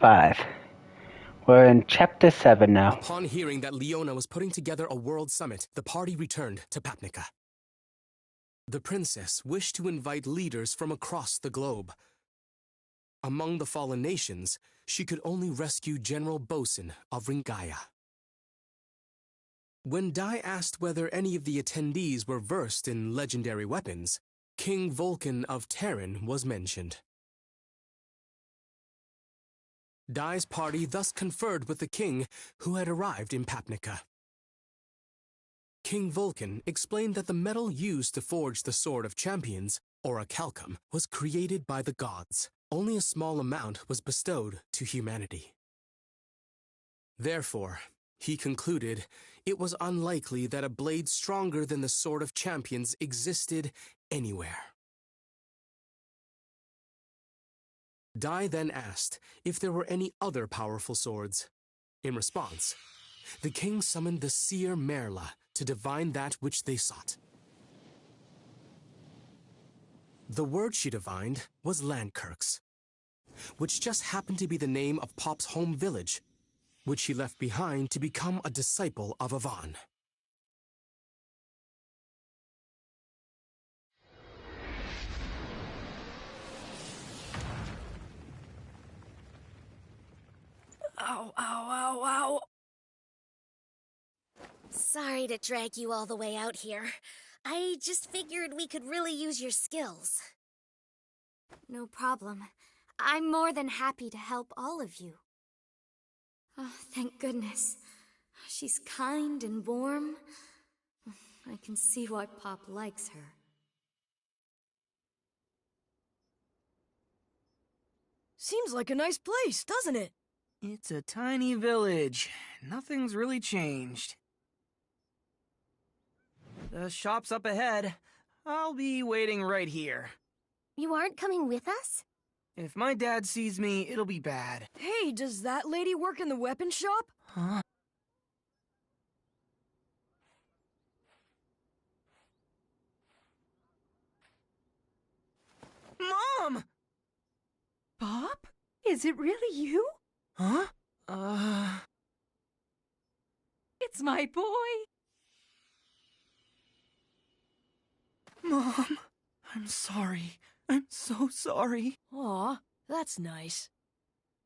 5. We're in Chapter 7 now. Upon hearing that Leona was putting together a world summit, the party returned to Papnica. The princess wished to invite leaders from across the globe. Among the fallen nations, she could only rescue General Bosun of Ringaya. When Dai asked whether any of the attendees were versed in legendary weapons, King Vulcan of Terran was mentioned. Dai's party thus conferred with the king, who had arrived in Papnica. King Vulcan explained that the metal used to forge the Sword of Champions, orichalcum, was created by the gods. Only a small amount was bestowed to humanity. Therefore, he concluded it was unlikely that a blade stronger than the Sword of Champions existed anywhere. Dai then asked if there were any other powerful swords. In response, the king summoned the seer Merla to divine that which they sought. The word she divined was Landkirks, which just happened to be the name of Pop's home village, which he left behind to become a disciple of Avan. Ow, ow, ow, ow. Sorry to drag you all the way out here. I just figured we could really use your skills. No problem. I'm more than happy to help all of you. Oh, thank goodness. She's kind and warm. I can see why Pop likes her. Seems like a nice place, doesn't it? It's a tiny village. Nothing's really changed. The shop's up ahead. I'll be waiting right here. You aren't coming with us? If my dad sees me, it'll be bad. Hey, does that lady work in the weapon shop? Huh? Mom! Bob? Is it really you? Huh? It's my boy. Mom, I'm sorry. I'm so sorry. Aw, that's nice.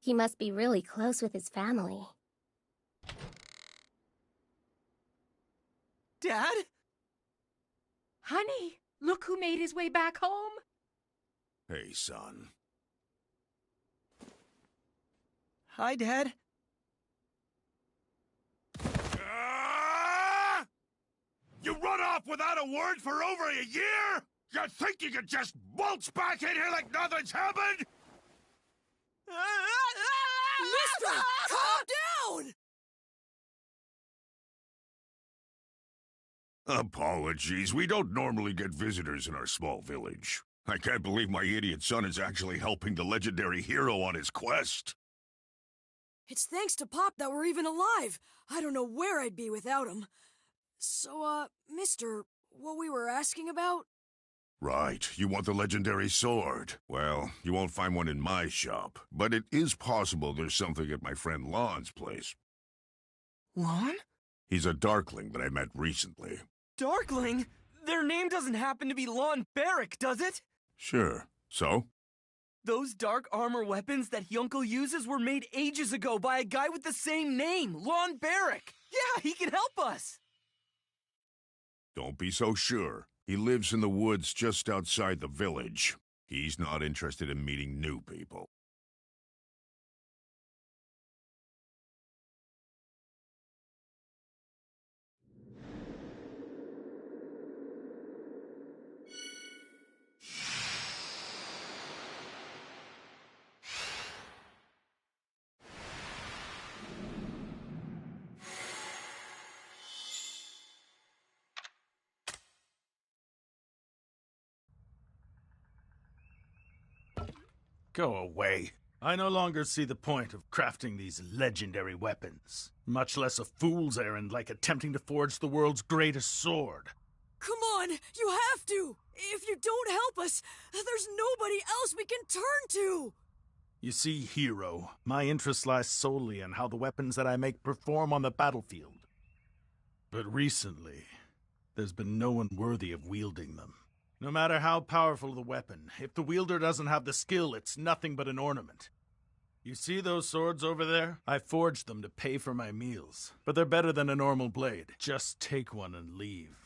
He must be really close with his family. Dad? Honey, look who made his way back home. Hey, son. Hi, Dad. You run off without a word for over a year? You think you could just waltz back in here like nothing's happened? Mister, calm down! Apologies. We don't normally get visitors in our small village. I can't believe my idiot son is actually helping the legendary hero on his quest. It's thanks to Pop that we're even alive. I don't know where I'd be without him. So, mister, what we were asking about? Right, you want the legendary sword. Well, you won't find one in my shop, but it is possible there's something at my friend Lon's place. Lon? He's a Darkling that I met recently. Darkling? Their name doesn't happen to be Lon Barrick, does it? Sure. So? Those dark armor weapons that Yunkel uses were made ages ago by a guy with the same name, Lon Barrick. Yeah, he can help us. Don't be so sure. He lives in the woods just outside the village. He's not interested in meeting new people. Go away. I no longer see the point of crafting these legendary weapons, much less a fool's errand like attempting to forge the world's greatest sword. Come on, you have to! If you don't help us, there's nobody else we can turn to! You see, hero, my interest lies solely in how the weapons that I make perform on the battlefield. But recently, there's been no one worthy of wielding them. No matter how powerful the weapon, if the wielder doesn't have the skill, it's nothing but an ornament. You see those swords over there? I forged them to pay for my meals, but they're better than a normal blade. Just take one and leave.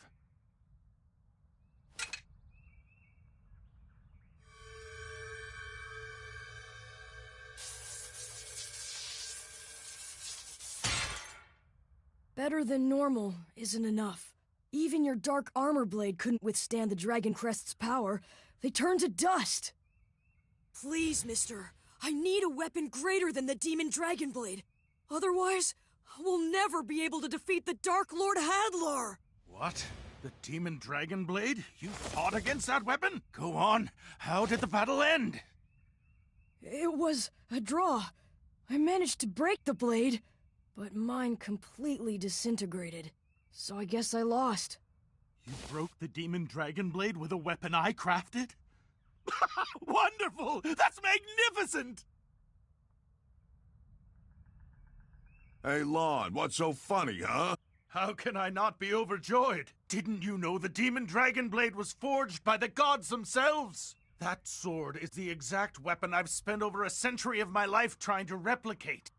Better than normal isn't enough. Even your dark armor blade couldn't withstand the Dragon Crest's power. They turned to dust. Please, mister. I need a weapon greater than the Demon Dragon Blade. Otherwise, we'll never be able to defeat the Dark Lord Hadlar. What? The Demon Dragon Blade? You fought against that weapon? Go on. How did the battle end? It was a draw. I managed to break the blade, but mine completely disintegrated. So I guess I lost. You broke the Demon Dragon Blade with a weapon I crafted? Wonderful! That's magnificent! Hey, Lon, what's so funny, huh? How can I not be overjoyed? Didn't you know the Demon Dragon Blade was forged by the gods themselves? That sword is the exact weapon I've spent over a century of my life trying to replicate.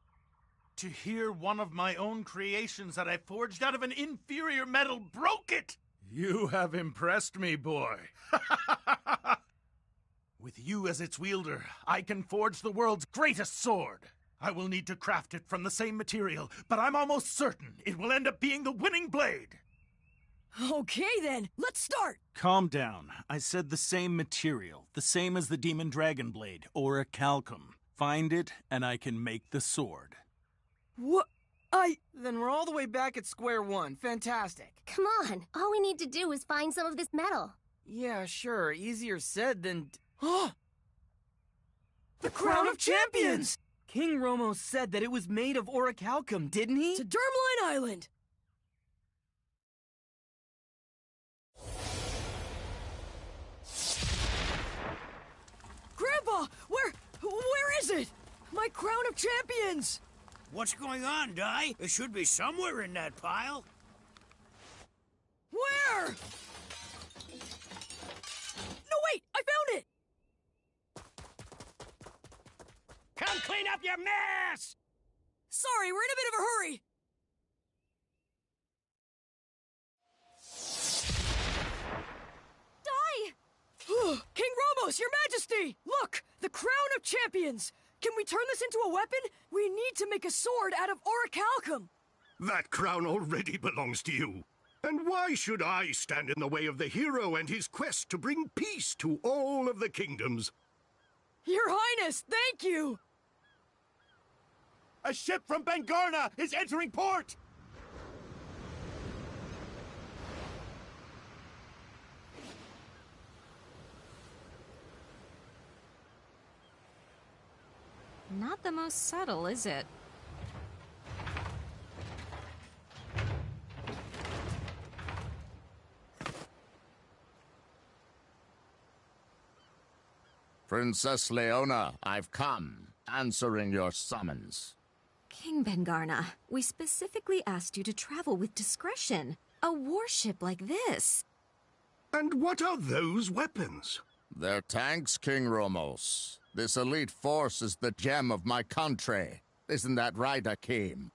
To hear one of my own creations that I forged out of an inferior metal broke it! You have impressed me, boy. With you as its wielder, I can forge the world's greatest sword. I will need to craft it from the same material, but I'm almost certain it will end up being the winning blade. Okay then, let's start! Calm down. I said the same material, the same as the Demon Dragon Blade, or a calcum. Find it, and I can make the sword. What? Then we're all the way back at square one. Fantastic. Come on, all we need to do is find some of this metal. Yeah, sure. Easier said than... Oh! The Crown of Champions! King Romo said that it was made of orichalcum, didn't he? To Dermaline Island! Grandpa! Where is it? My Crown of Champions! What's going on, Di? It should be somewhere in that pile. Where? No, wait! I found it! Come clean up your mess! Sorry, we're in a bit of a hurry. Die! King Romos, your majesty! Look! The Crown of Champions! Can we turn this into a weapon? We need to make a sword out of orichalcum. That crown already belongs to you. And why should I stand in the way of the hero and his quest to bring peace to all of the kingdoms? Your Highness, thank you! A ship from Bengarna is entering port! Not the most subtle, is it? Princess Leona, I've come, answering your summons. King Bengarna, we specifically asked you to travel with discretion. A warship like this. And what are those weapons? They're tanks, King Romos. This elite force is the gem of my country. Isn't that right, Akeem?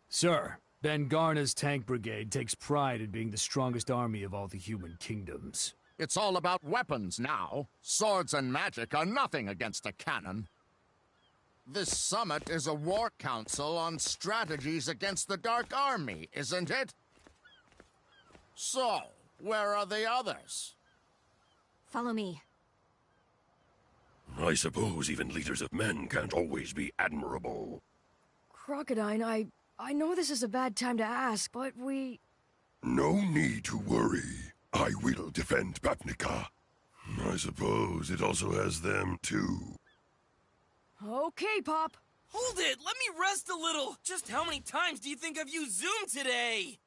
Sir, Bengarna's tank brigade takes pride in being the strongest army of all the human kingdoms. It's all about weapons now. Swords and magic are nothing against a cannon. This summit is a war council on strategies against the Dark Army, isn't it? So, where are the others? Follow me. I suppose even leaders of men can't always be admirable. Crocodine, I know this is a bad time to ask, but we... No need to worry. I will defend Papnica. I suppose it also has them, too. Okay, Pop. Hold it! Let me rest a little! Just how many times do you think I've used Zoom today?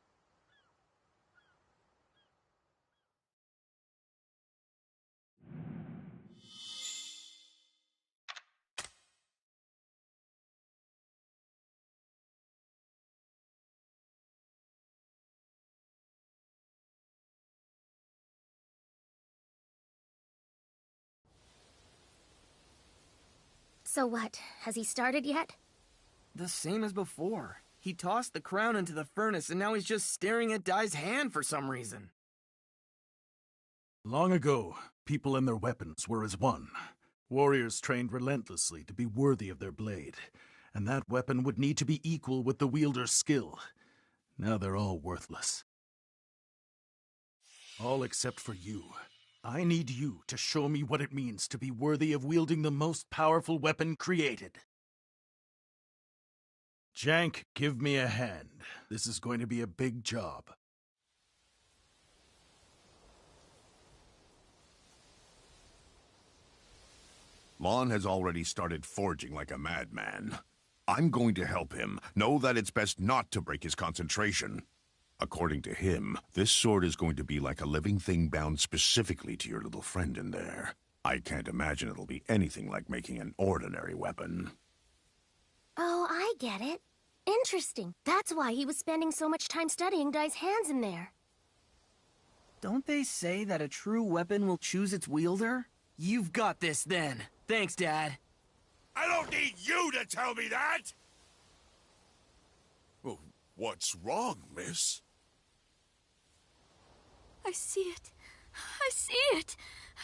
So what? Has he started yet? The same as before. He tossed the crown into the furnace and now he's just staring at Dai's hand for some reason. Long ago, people and their weapons were as one. Warriors trained relentlessly to be worthy of their blade, and that weapon would need to be equal with the wielder's skill. Now they're all worthless. All except for you. I need you to show me what it means to be worthy of wielding the most powerful weapon created. Jank, give me a hand. This is going to be a big job. Lon has already started forging like a madman. I'm going to help him. Know that it's best not to break his concentration. According to him, this sword is going to be like a living thing bound specifically to your little friend in there. I can't imagine it'll be anything like making an ordinary weapon. Oh, I get it. Interesting. That's why he was spending so much time studying Dai's hands in there. Don't they say that a true weapon will choose its wielder? You've got this then. Thanks, Dad. I don't need you to tell me that! Oh, what's wrong, miss? I see it. I see it.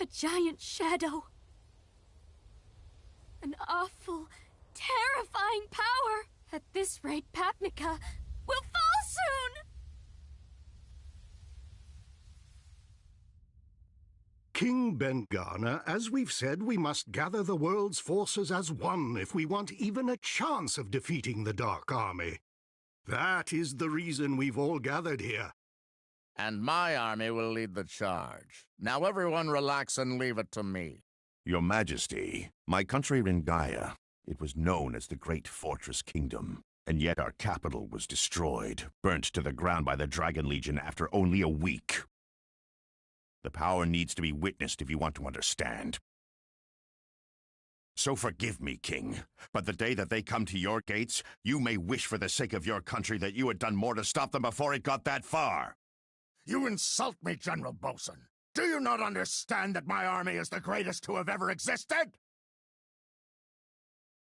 A giant shadow. An awful, terrifying power. At this rate, Papnica will fall soon! King Ben-Garner, as we've said, we must gather the world's forces as one if we want even a chance of defeating the Dark Army. That is the reason we've all gathered here. And my army will lead the charge. Now everyone relax and leave it to me. Your Majesty, my country Ringaya, it was known as the Great Fortress Kingdom, and yet our capital was destroyed, burnt to the ground by the Dragon Legion after only a week. The power needs to be witnessed if you want to understand. So forgive me, King, but the day that they come to your gates, you may wish for the sake of your country that you had done more to stop them before it got that far. You insult me, General Bosun. Do you not understand that my army is the greatest to have ever existed?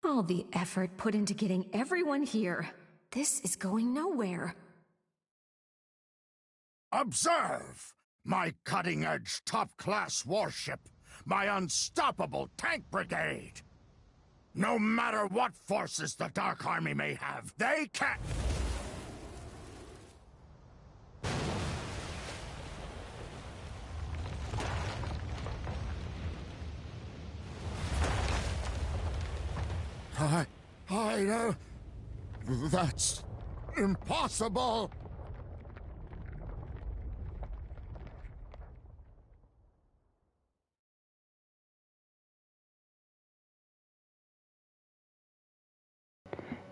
All the effort put into getting everyone here. This is going nowhere. Observe! My cutting-edge, top-class warship. My unstoppable tank brigade. No matter what forces the Dark Army may have, they can't... That's impossible!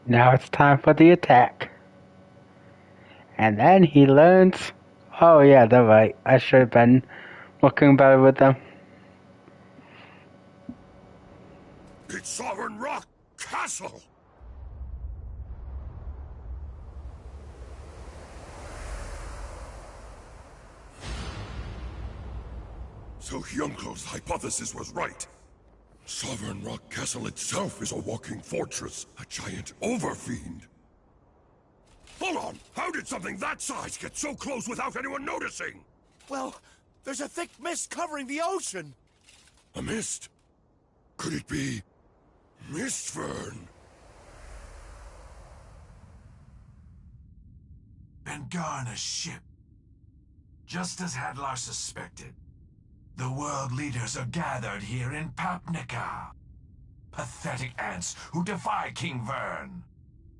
Now it's time for the attack. And then he learns, oh yeah, they're right. I should have been looking better with them. It's Sovereign Rock Castle! So Hyuncle's hypothesis was right. Sovereign Rock Castle itself is a walking fortress, a giant overfiend. Hold on! How did something that size get so close without anyone noticing? Well, there's a thick mist covering the ocean. A mist? Could it be... Mistfern? Ben-Garner's ship. Just as Hadlar suspected. The world leaders are gathered here in Papnica. Pathetic ants who defy King Vern.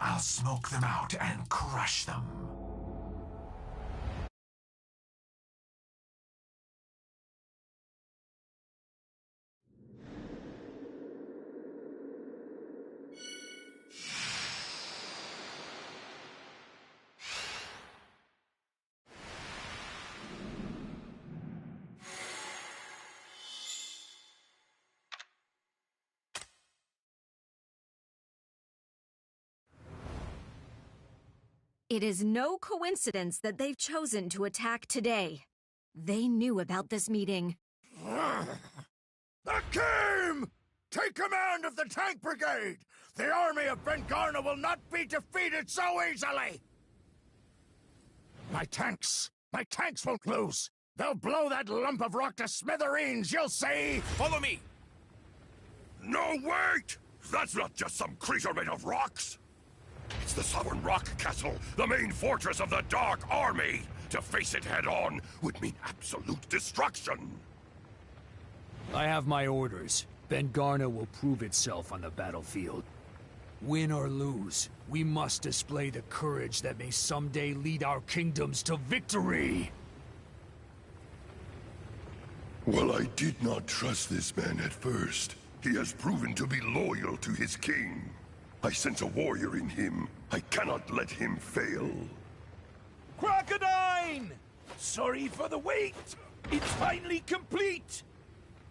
I'll smoke them out and crush them. It is no coincidence that they've chosen to attack today. They knew about this meeting. Akim! take command of the tank brigade! The army of Ben-Garna will not be defeated so easily! My tanks won't lose! They'll blow that lump of rock to smithereens, you'll see! Follow me! No, wait! That's not just some creature made of rocks! It's the Sovereign Rock Castle, the main fortress of the Dark Army! To face it head-on would mean absolute destruction! I have my orders. Ben-Garna will prove itself on the battlefield. Win or lose, we must display the courage that may someday lead our kingdoms to victory! Well, I did not trust this man at first. He has proven to be loyal to his king. I sense a warrior in him. I cannot let him fail. Crocodile! Sorry for the wait! It's finally complete!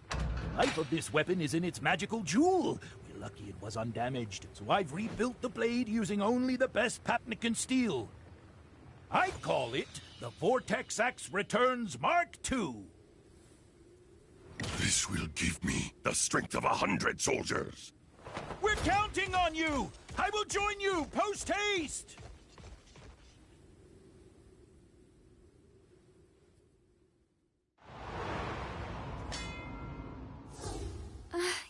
The life of this weapon is in its magical jewel. We're lucky it was undamaged, so I've rebuilt the blade using only the best Papnican steel. I call it the Vortex Axe Returns Mark II. This will give me the strength of 100 soldiers. We're counting on you! I will join you, post-haste!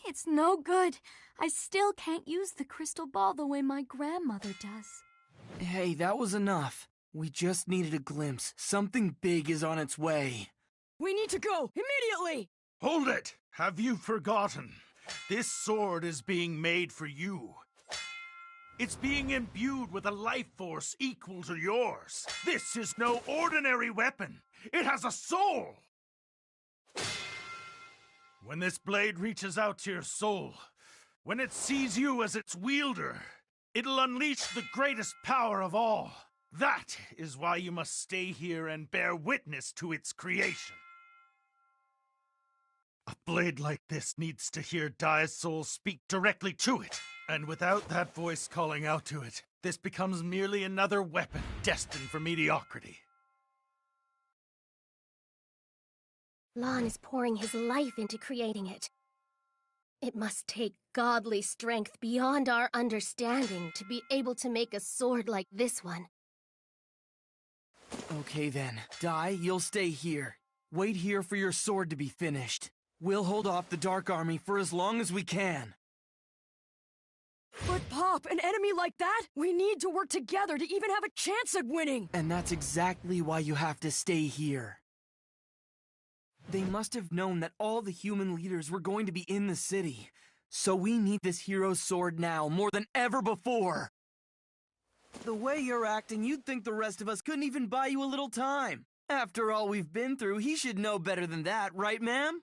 It's no good. I still can't use the crystal ball the way my grandmother does. Hey, that was enough. We just needed a glimpse. Something big is on its way. We need to go! Immediately! Hold it! Have you forgotten? This sword is being made for you. It's being imbued with a life force equal to yours. This is no ordinary weapon. It has a soul! When this blade reaches out to your soul, when it sees you as its wielder, it'll unleash the greatest power of all. That is why you must stay here and bear witness to its creation. A blade like this needs to hear Dai's soul speak directly to it. And without that voice calling out to it, this becomes merely another weapon destined for mediocrity. Lon is pouring his life into creating it. It must take godly strength beyond our understanding to be able to make a sword like this one. Okay then. Dai, you'll stay here. Wait here for your sword to be finished. We'll hold off the Dark Army for as long as we can. But Pop, an enemy like that? We need to work together to even have a chance at winning! And that's exactly why you have to stay here. They must have known that all the human leaders were going to be in the city. So we need this hero's sword now, more than ever before. The way you're acting, you'd think the rest of us couldn't even buy you a little time. After all we've been through, he should know better than that, right, ma'am?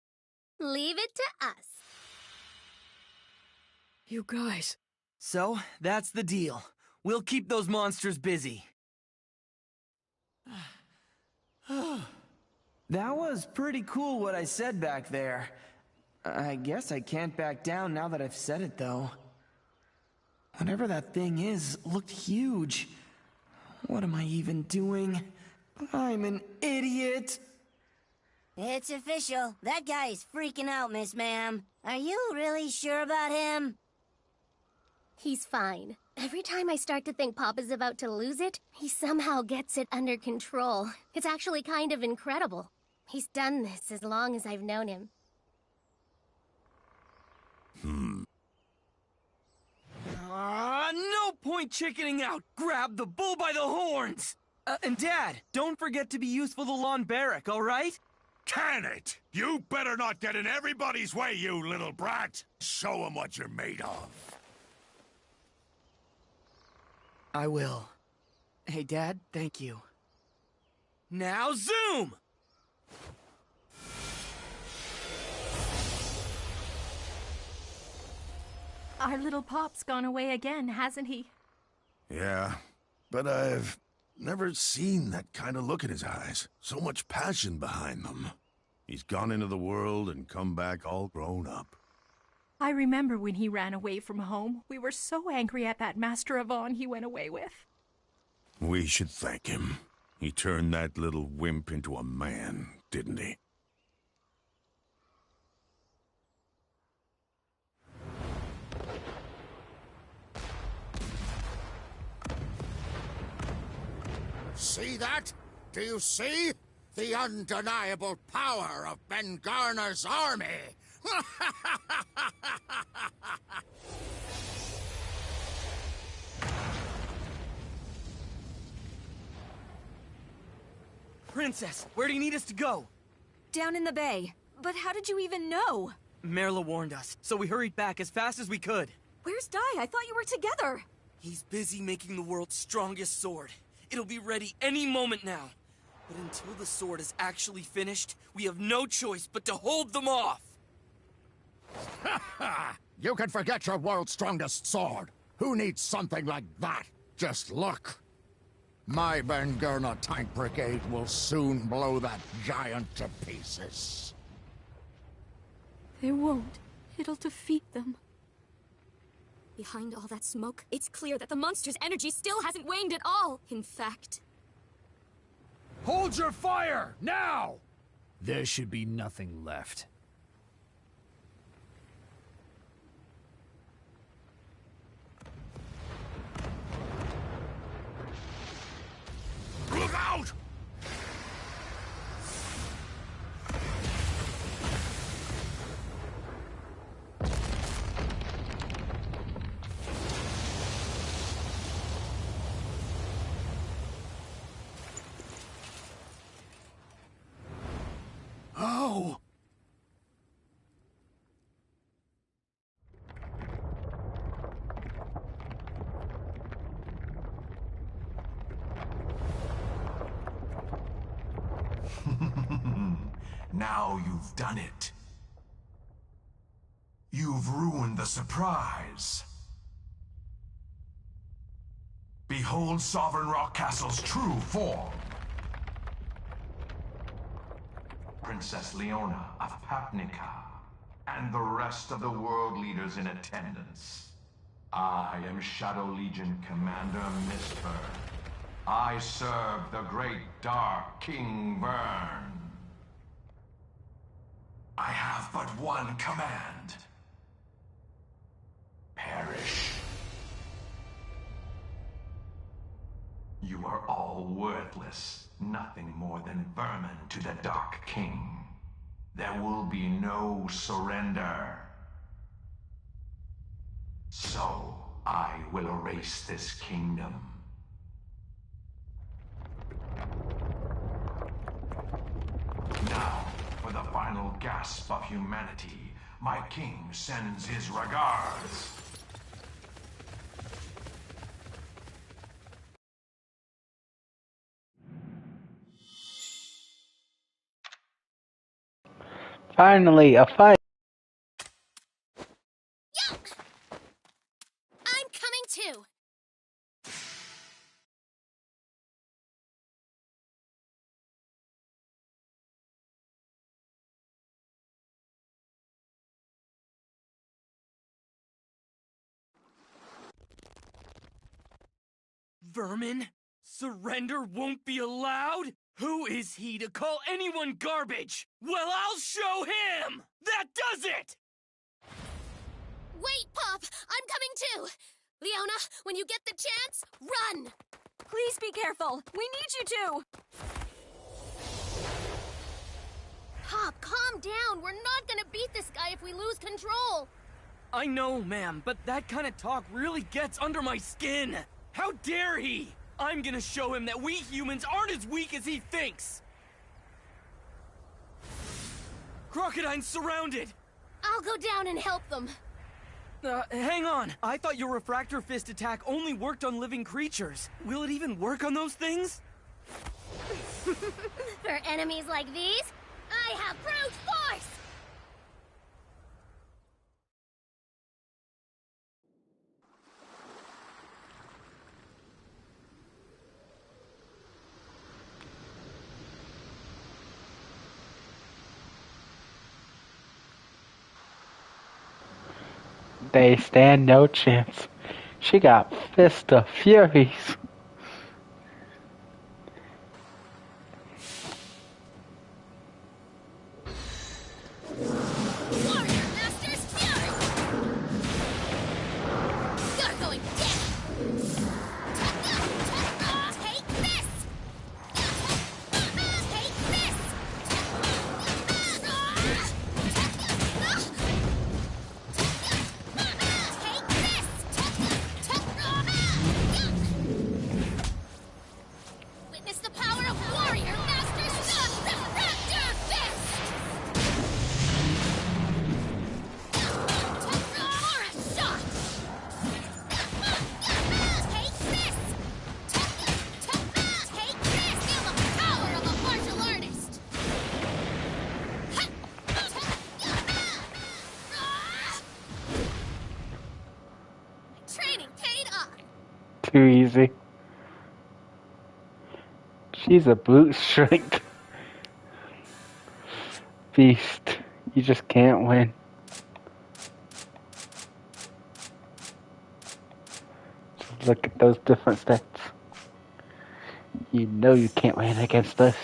Leave it to us. You guys. So, that's the deal. We'll keep those monsters busy. That was pretty cool what I said back there. I guess I can't back down now that I've said it, though. Whatever that thing is, looked huge. What am I even doing? I'm an idiot! It's official. That guy is freaking out, Miss Ma'am. Are you really sure about him? He's fine. Every time I start to think Pop is about to lose it, he somehow gets it under control. It's actually kind of incredible. He's done this as long as I've known him. No point chickening out! Grab the bull by the horns! And Dad, don't forget to be useful to Lon Barrack, alright? Can it? You better not get in everybody's way, you little brat! Show 'em what you're made of. I will. Hey, Dad, thank you. Now zoom! Our little Pop's gone away again, hasn't he? Yeah, but I've never seen that kind of look in his eyes. So much passion behind them. He's gone into the world and come back all grown up. I remember when he ran away from home. We were so angry at that Master of On he went away with. We should thank him. He turned that little wimp into a man, didn't he? See that? Do you see? The undeniable power of Ben-Garner's army! Princess, where do you need us to go? Down in the bay. But how did you even know? Merla warned us, so we hurried back as fast as we could. Where's Dai? I thought you were together. He's busy making the world's strongest sword. It'll be ready any moment now. But until the sword is actually finished, we have no choice but to hold them off! You can forget your world's strongest sword. Who needs something like that? Just look. My Ben-Gurna tank brigade will soon blow that giant to pieces. They won't. It'll defeat them. Behind all that smoke, it's clear that the monster's energy still hasn't waned at all. In fact... Hold your fire! Now! There should be nothing left. Look out! Oh! Now you've done it. You've ruined the surprise. Behold Sovereign Rock Castle's true form. Princess Leona of Papnica, and the rest of the world leaders in attendance. I am Shadow Legion Commander Mistburn. I serve the great Dark King Burn. I have but one command. Perish. You are all worthless, nothing more than vermin to the Dark King. There will be no surrender. So, I will erase this kingdom. Now, for the final gasp of humanity, my king sends his regards. Finally, a fight. Yo! I'm coming too! Vermin? Surrender won't be allowed? Who is he to call anyone garbage? Well, I'll show him! That does it! Wait, Pop! I'm coming too! Leona, when you get the chance, run! Please be careful. We need you to. Pop, calm down. We're not gonna beat this guy if we lose control. I know, ma'am, but that kind of talk really gets under my skin. How dare he? I'm gonna show him that we humans aren't as weak as he thinks. Crocodine's surrounded. I'll go down and help them. Hang on. I thought your refractor fist attack only worked on living creatures. Will it even work on those things? For enemies like these, I have brute force! They stand no chance. She got Fist of Furies. Warrior Master's Fury! You're going down! Take this! too easy. She's a brute strength beast. You just can't win. Just look at those different stats. You know you can't win against this.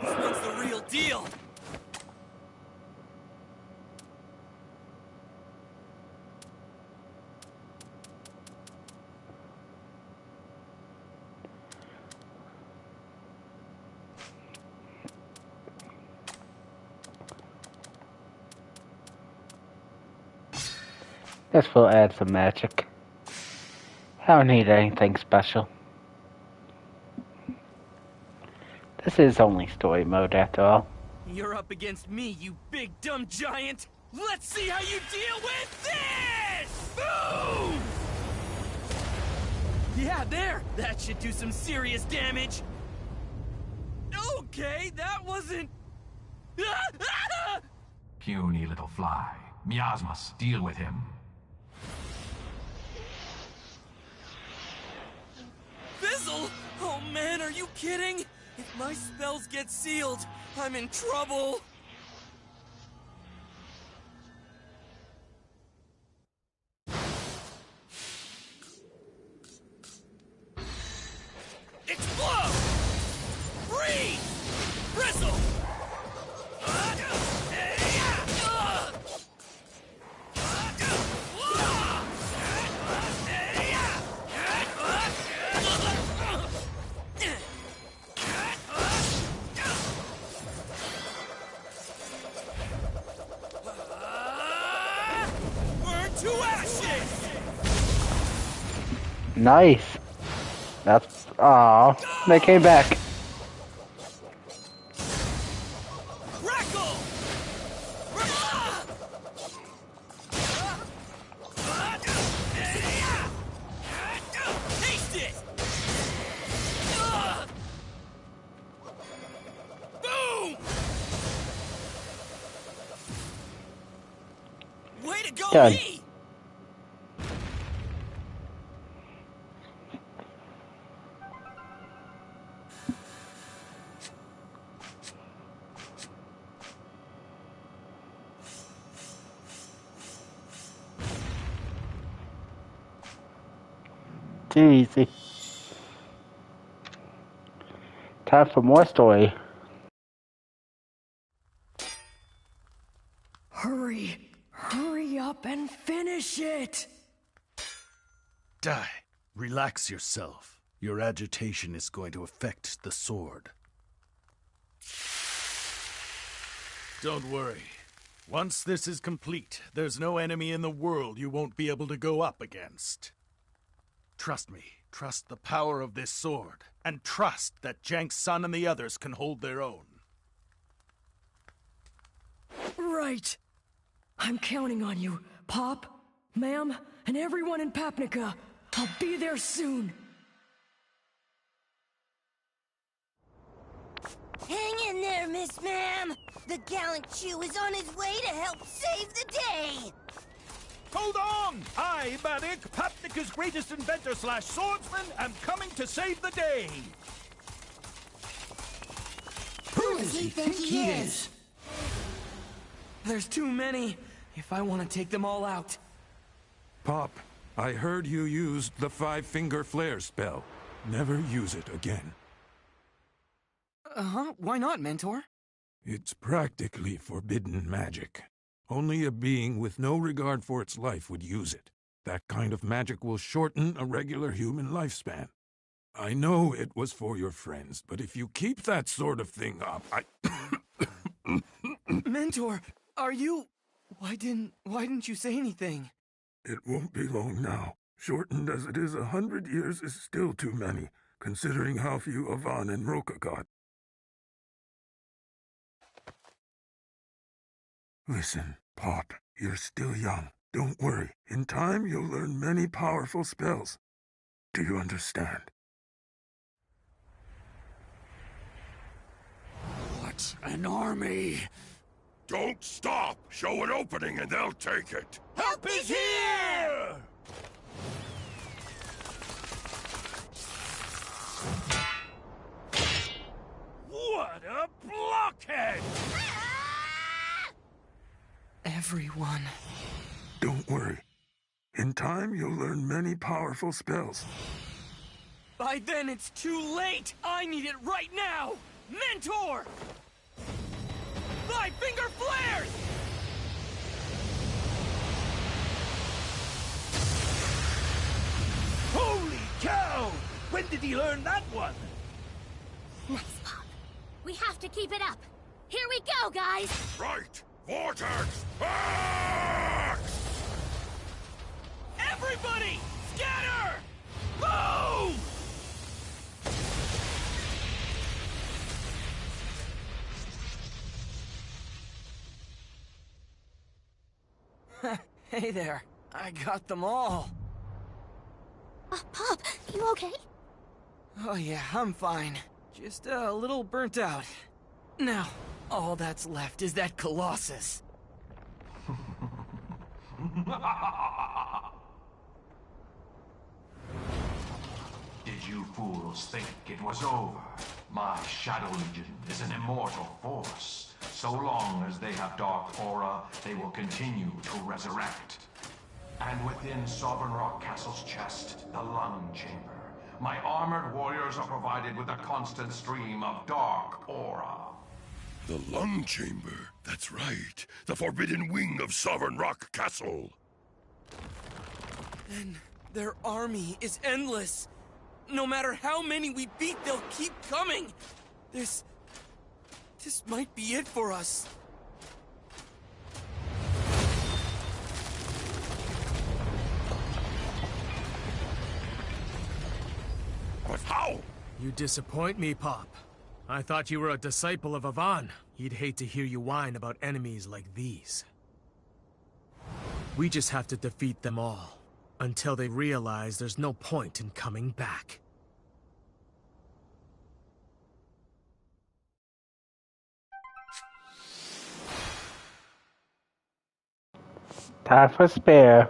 This one's the real deal. This will add some magic. I don't need anything special. This is only story mode after all. You're up against me, you big dumb giant! Let's see how you deal with this! Boom! Yeah, there! That should do some serious damage! Okay, that wasn't... Puny little fly. Miasmas, deal with him. Fizzle? Oh man, are you kidding? If my spells get sealed, I'm in trouble! Explode! Freeze! Bristle! Burn to ashes! Nice. That's... Aw, they came back. Crackle! Taste it! Boom! Way to go, Done. me! Too easy. Time for more story. Hurry! Hurry up and finish it! Die. Relax yourself. Your agitation is going to affect the sword. Don't worry. Once this is complete, there's no enemy in the world you won't be able to go up against. Trust me. Trust the power of this sword. And trust that Jank's son and the others can hold their own. Right. I'm counting on you, Pop, Ma'am, and everyone in Papnica. I'll be there soon. Hang in there, Miss Ma'am! The gallant Chew is on his way to help save the day! Hold on! I, Madik, Papnica's greatest inventor / swordsman, am coming to save the day! Who does he think he is? There's too many, if I want to take them all out. Pop, I heard you used the 5-finger flare spell. Never use it again. Uh-huh, why not, Mentor? It's practically forbidden magic. Only a being with no regard for its life would use it. That kind of magic will shorten a regular human lifespan. I know it was for your friends, but if you keep that sort of thing up, Mentor, are you... Why didn't you say anything? It won't be long now. Shortened as it is, 100 years is still too many, considering how few Avan and Roka got. Listen, Pop, you're still young. Don't worry. In time, you'll learn many powerful spells. Do you understand? What an army! Don't stop! Show an opening and they'll take it! Help is here! What a blockhead! Everyone. Don't worry. In time, you'll learn many powerful spells. By then, it's too late! I need it right now! Mentor! Five finger flares! Holy cow! When did he learn that one? Nice, Pop. We have to keep it up. Here we go, guys! Right! Vortex! Axe! Everybody! Scatter! Move! Hey there. I got them all. Pop, you okay? Oh yeah, I'm fine. Just a little burnt out. Now, all that's left is that Colossus. Did you fools think it was over? My Shadow Legion is an immortal force. So long as they have dark aura, they will continue to resurrect. And within Sovereign Rock Castle's chest, the lung chamber, my armored warriors are provided with a constant stream of dark aura. The lung chamber. That's right. The forbidden wing of Sovereign Rock Castle. And their army is endless. No matter how many we beat, they'll keep coming. This might be it for us. But how? You disappoint me, Pop. I thought you were a disciple of Avan. He'd hate to hear you whine about enemies like these. We just have to defeat them all, until they realize there's no point in coming back. Time for spare.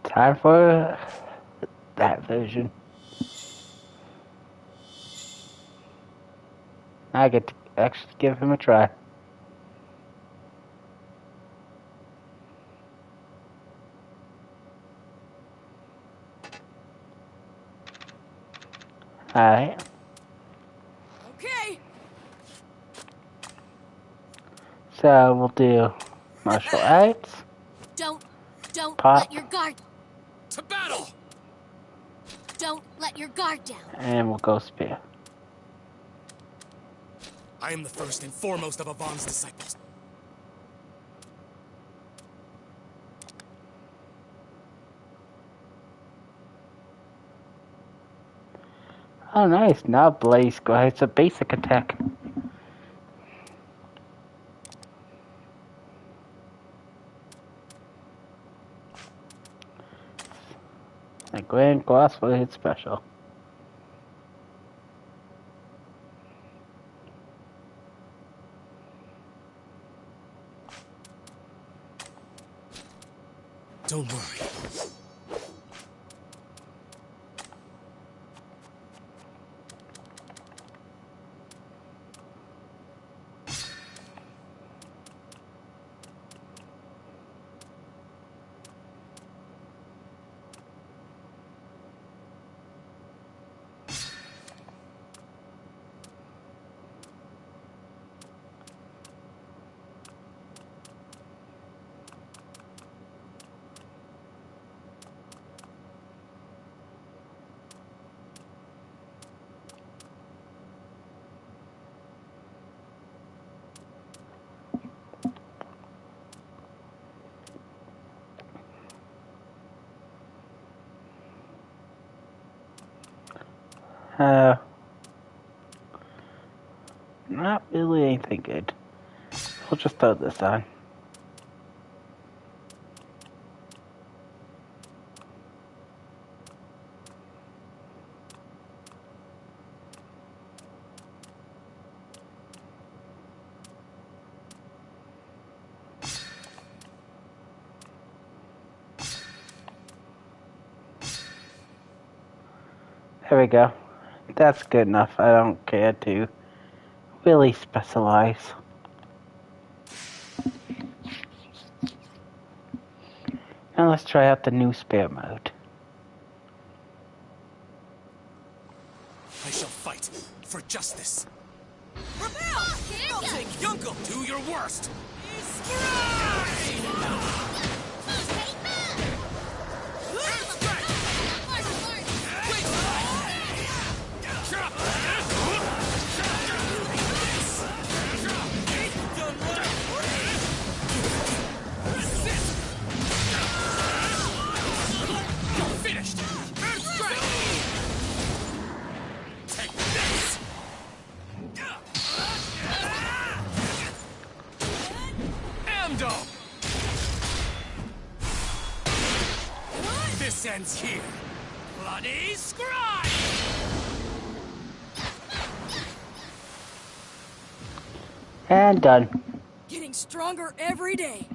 Time for that version. I get to actually give him a try. Alright. Okay. So we'll do martial arts. Don't Pop. let your guard. To battle! Don't let your guard down. And we'll go spear. I am the first and foremost of Avan's disciples. Oh nice, now Blaze it's a basic attack. A Grand Gloss will hit special. Don't worry. Not really anything good. We'll just throw this on. There we go. That's good enough. I don't care to really specialize. Now let's try out the new spare mode. I shall fight for justice. Rebel! I'll take Yunkel! Do your worst! This ends here. Bloody scribe! And done. Getting stronger every day.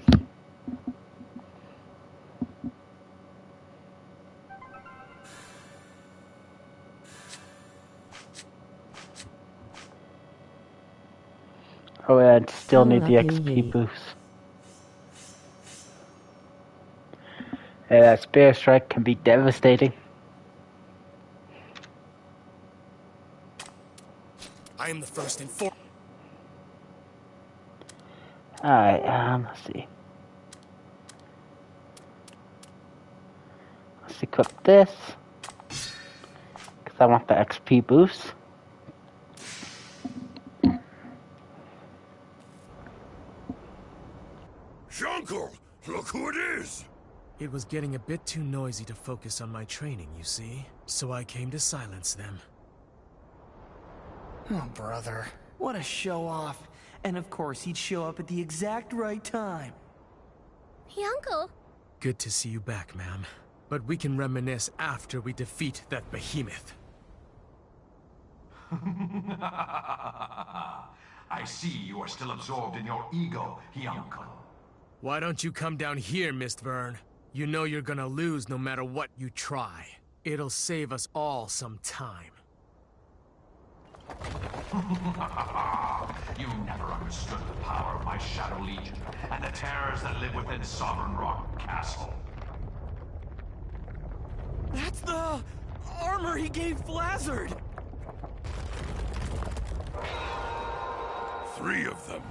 Oh, yeah, I still So need the lucky XP you. boost. Yeah, that spear strike can be devastating. I am the first and foremost. Alright, let's see. Let's equip this. Because I want the XP boost. Jungle! Look who it is! It was getting a bit too noisy to focus on my training, you see. So I came to silence them. Oh, brother. What a show-off. And of course, he'd show up at the exact right time. Uncle. Good to see you back, ma'am. But we can reminisce after we defeat that behemoth. I see you are still absorbed in your ego, Uncle. Why don't you come down here, Mist Vern? You know you're gonna lose no matter what you try. It'll save us all some time. You never understood the power of my Shadow Legion and the terrors that live within Sovereign Rock Castle. That's the armor he gave Flazzard! 3 of them.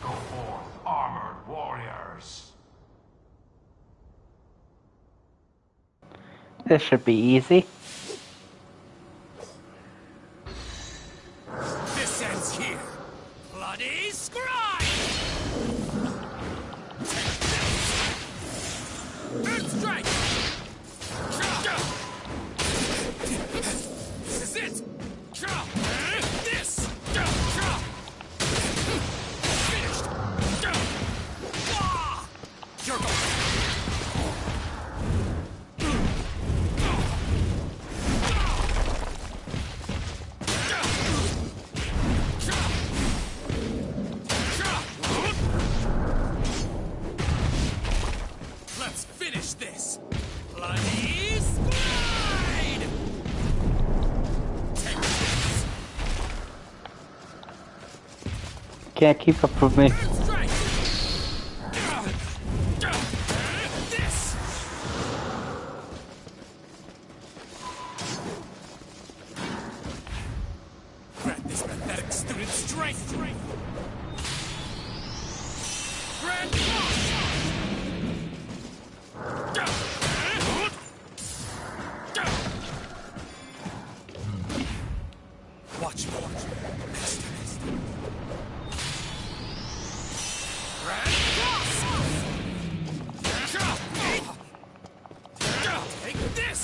Go forth, armored warriors. This should be easy. This ends here. Bloody scribe! Earth strike! This is it! This! Finished! You're going. Let's finish this! Bloody slide! Take this! Can't keep up with me. Strike! This! Grant this pathetic student strength! Grand cross! Watch me. Master. Grand cross! Take this!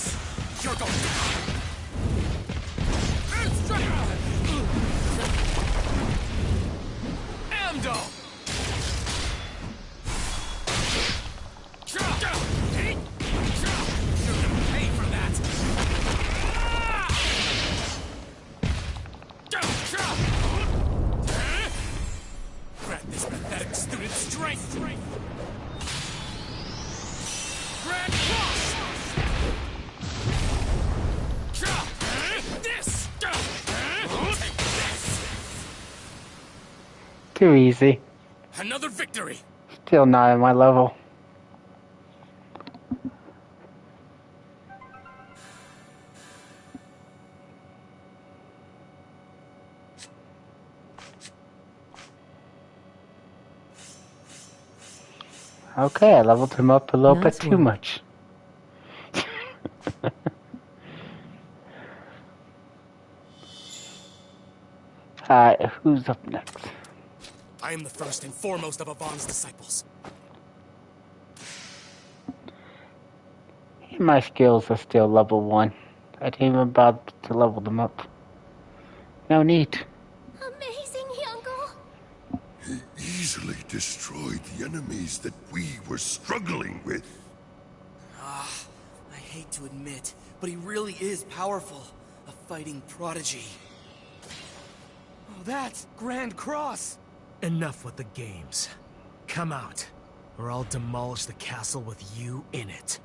Hundo! You're gonna pay for that! Grant this pathetic student strength! Grand Cross! This! Take this! Too easy. Another victory! Still not at my level. Okay, I leveled him up a little bit too much. Alright, who's up next? I am the first and foremost of Avon's disciples. My skills are still level 1. I didn't even bother to level them up. No need. Amazing, Uncle. He easily destroyed the enemies that we were struggling with. I hate to admit, but he really is powerful. A fighting prodigy. Oh, that's Grand Cross! Enough with the games. Come out, or I'll demolish the castle with you in it.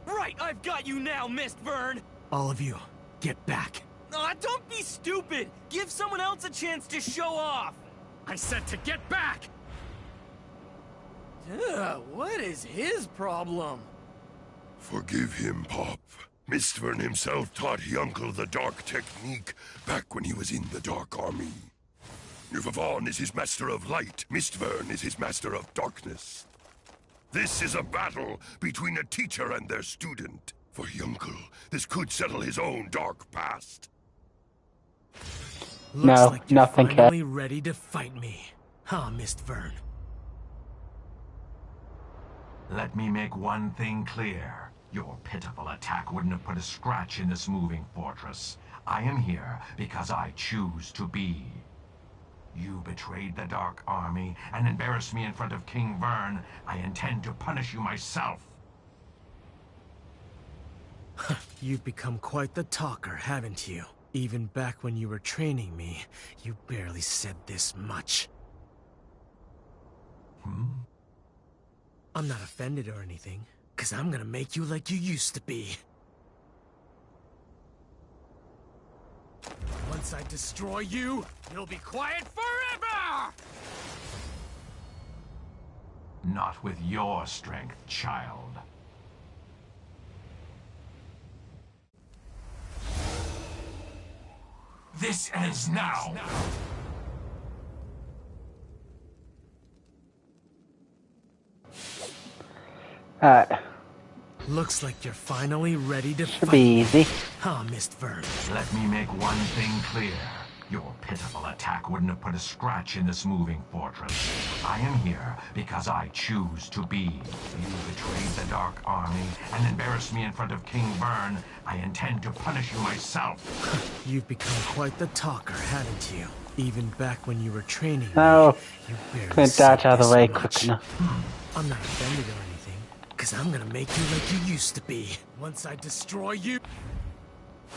Right, I've got you now, Mistburn! All of you, get back. Don't be stupid! Give someone else a chance to show off! I said to get back! What is his problem? Forgive him, Pop. Mistburn himself taught Hyuncle the Dark Technique back when he was in the Dark Army. Avon is his master of light. Mistburn is his master of darkness. This is a battle between a teacher and their student. For Hyuncle, this could settle his own dark past. Looks like you're finally ready to fight me, huh, Mistburn? Let me make one thing clear. Your pitiful attack wouldn't have put a scratch in this moving fortress. I am here because I choose to be. You betrayed the Dark Army and embarrassed me in front of King Vern. I intend to punish you myself. You've become quite the talker, haven't you? Even back when you were training me, you barely said this much. I'm not offended or anything, 'cause I'm gonna make you like you used to be. Once I destroy you, you'll be quiet forever! Not with your strength, child. This ends now! Alright. Looks like you're finally ready to Should fight. be easy. Huh, Mistburn? Let me make one thing clear. Your pitiful attack wouldn't have put a scratch in this moving fortress. I am here because I choose to be. You betrayed the Dark Army and embarrassed me in front of King Vern. I intend to punish you myself. You've become quite the talker, haven't you? Even back when you were training No. me, you barely Couldn't said dodge out of the this way much. quick enough. I'm not offended or anything, 'cause I'm gonna make you like you used to be. Once I destroy you,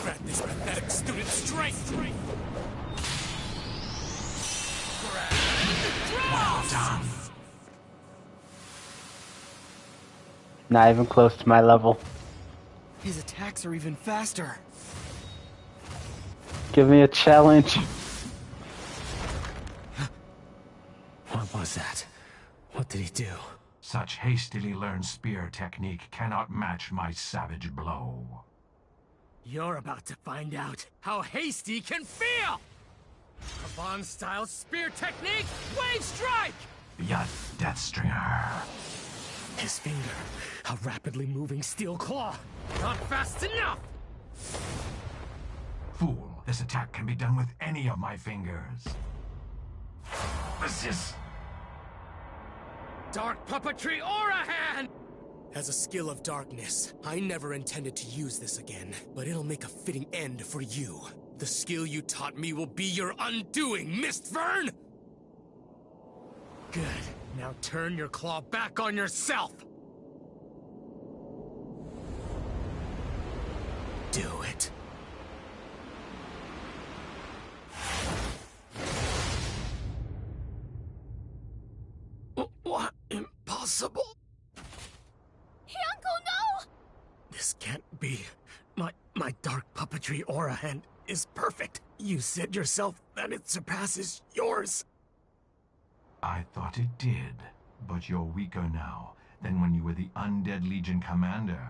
grant this pathetic student strength. Well done. Not even close to my level. His attacks are even faster. Give me a challenge. What was that? What did he do? Such hastily learned spear technique cannot match my savage blow. You're about to find out how hasty can feel! A Bond-style spear technique, wave strike! Yet, Deathstringer. His finger, a rapidly moving steel claw. Not fast enough! Fool, this attack can be done with any of my fingers. This is... Dark puppetry aura hand! As a skill of darkness, I never intended to use this again, but it'll make a fitting end for you. The skill you taught me will be your undoing, Mistvern! Good. Now turn your claw back on yourself! Do it. What? Impossible? Uncle, no! This can't be. My dark puppetry aura and is perfect. You said yourself that it surpasses yours. I thought it did, but you're weaker now than when you were the Undead Legion commander.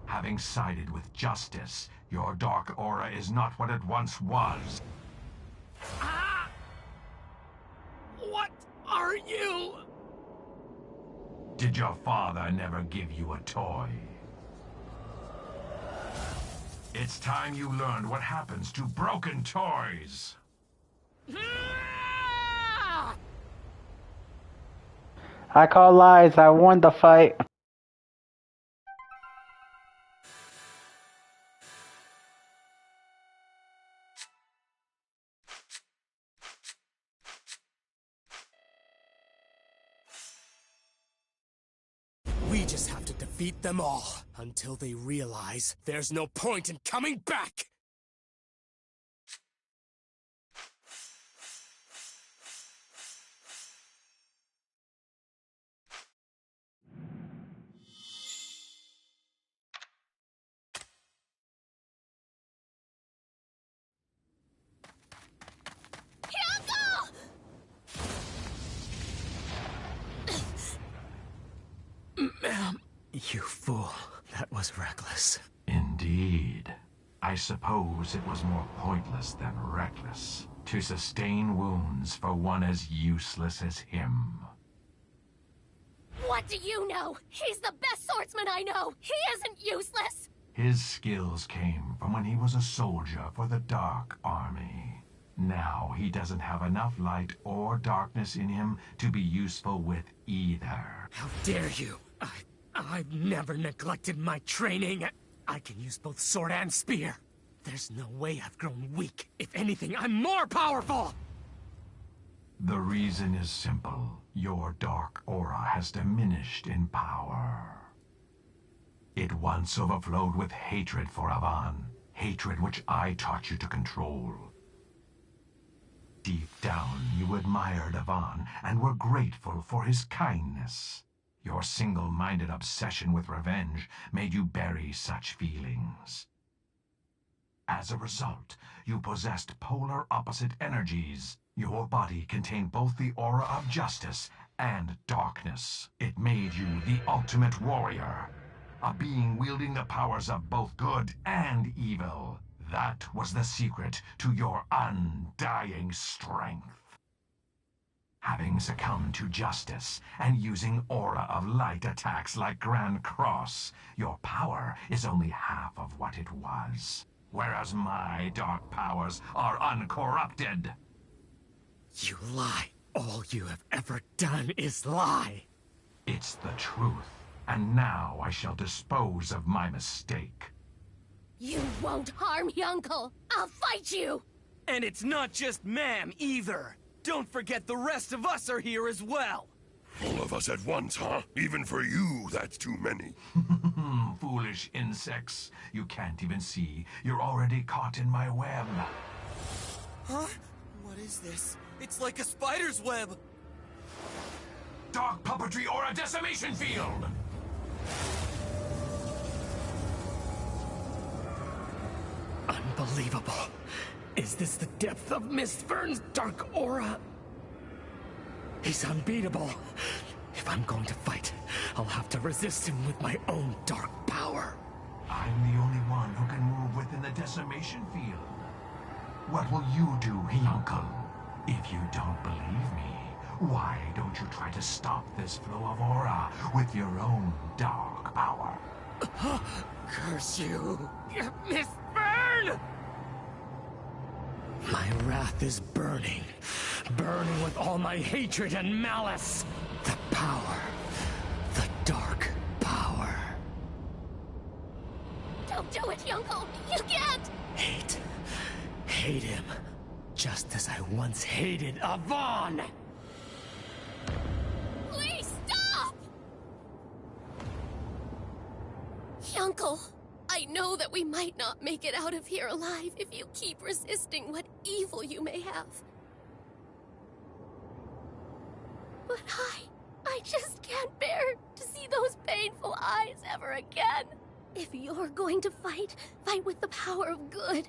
Having sided with justice, your dark aura is not what it once was. Ah! What are you? Did your father never give you a toy? It's time you learned what happens to broken toys. I call lies. I won the fight. We just have to defeat them all until they realize there's no point in coming back! Ma'am, you fool. That was reckless. Indeed. I suppose it was more pointless than reckless to sustain wounds for one as useless as him. What do you know? He's the best swordsman I know! He isn't useless! His skills came from when he was a soldier for the Dark Army. Now he doesn't have enough light or darkness in him to be useful with either. How dare you! I've never neglected my training. I can use both sword and spear. There's no way I've grown weak. If anything, I'm more powerful! The reason is simple. Your dark aura has diminished in power. It once overflowed with hatred for Avan. Hatred which I taught you to control. Deep down, you admired Avan and were grateful for his kindness. Your single-minded obsession with revenge made you bury such feelings. As a result, you possessed polar opposite energies. Your body contained both the aura of justice and darkness. It made you the ultimate warrior, a being wielding the powers of both good and evil. That was the secret to your undying strength. Having succumbed to justice and using aura of light attacks like Grand Cross, your power is only half of what it was. Whereas my dark powers are uncorrupted. You lie. All you have ever done is lie. It's the truth, and now I shall dispose of my mistake. You won't harm me, Uncle! I'll fight you! And it's not just ma'am, either. Don't forget the rest of us are here as well. All of us at once, huh? Even for you, that's too many. Foolish insects. You can't even see. You're already caught in my web. Huh? What is this? It's like a spider's web. Dark puppetry or a decimation field! Unbelievable. Is this the depth of Mistvern's dark aura? He's unbeatable. If I'm going to fight, I'll have to resist him with my own dark power. I'm the only one who can move within the decimation field. What will you do, Uncle? If you don't believe me, why don't you try to stop this flow of aura with your own dark power? Curse you, Mistvern! My wrath is burning. Burning with all my hatred and malice. The power. The dark power. Don't do it, Yunko! You can't! Hate. Hate him. Just as I once hated Avon! Please stop! Yunko, I know that we might not make it out of here alive if you keep resisting what evil you may have. But I just can't bear to see those painful eyes ever again. If you're going to fight, fight with the power of good.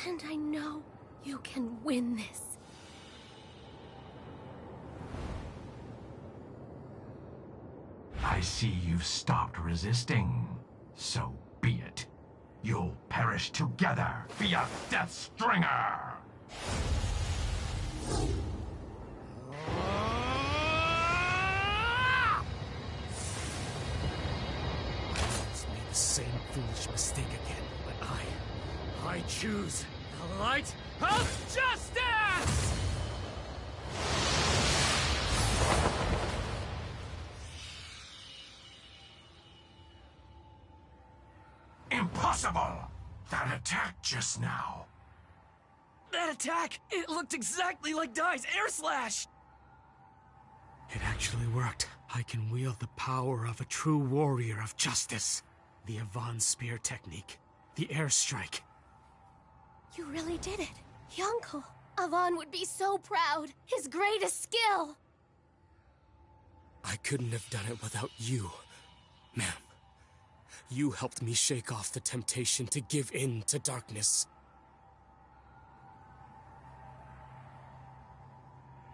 And I know you can win this. I see you've stopped resisting. So be it. You'll perish together via Death Stringer! Made the same foolish mistake again, but I choose the light of justice! Impossible! That attack just now. That attack! It looked exactly like Dai's air slash! It actually worked. I can wield the power of a true warrior of justice. The Avon spear technique. The airstrike. You really did it. Yunko. Avon would be so proud. His greatest skill. I couldn't have done it without you, ma'am. You helped me shake off the temptation to give in to darkness.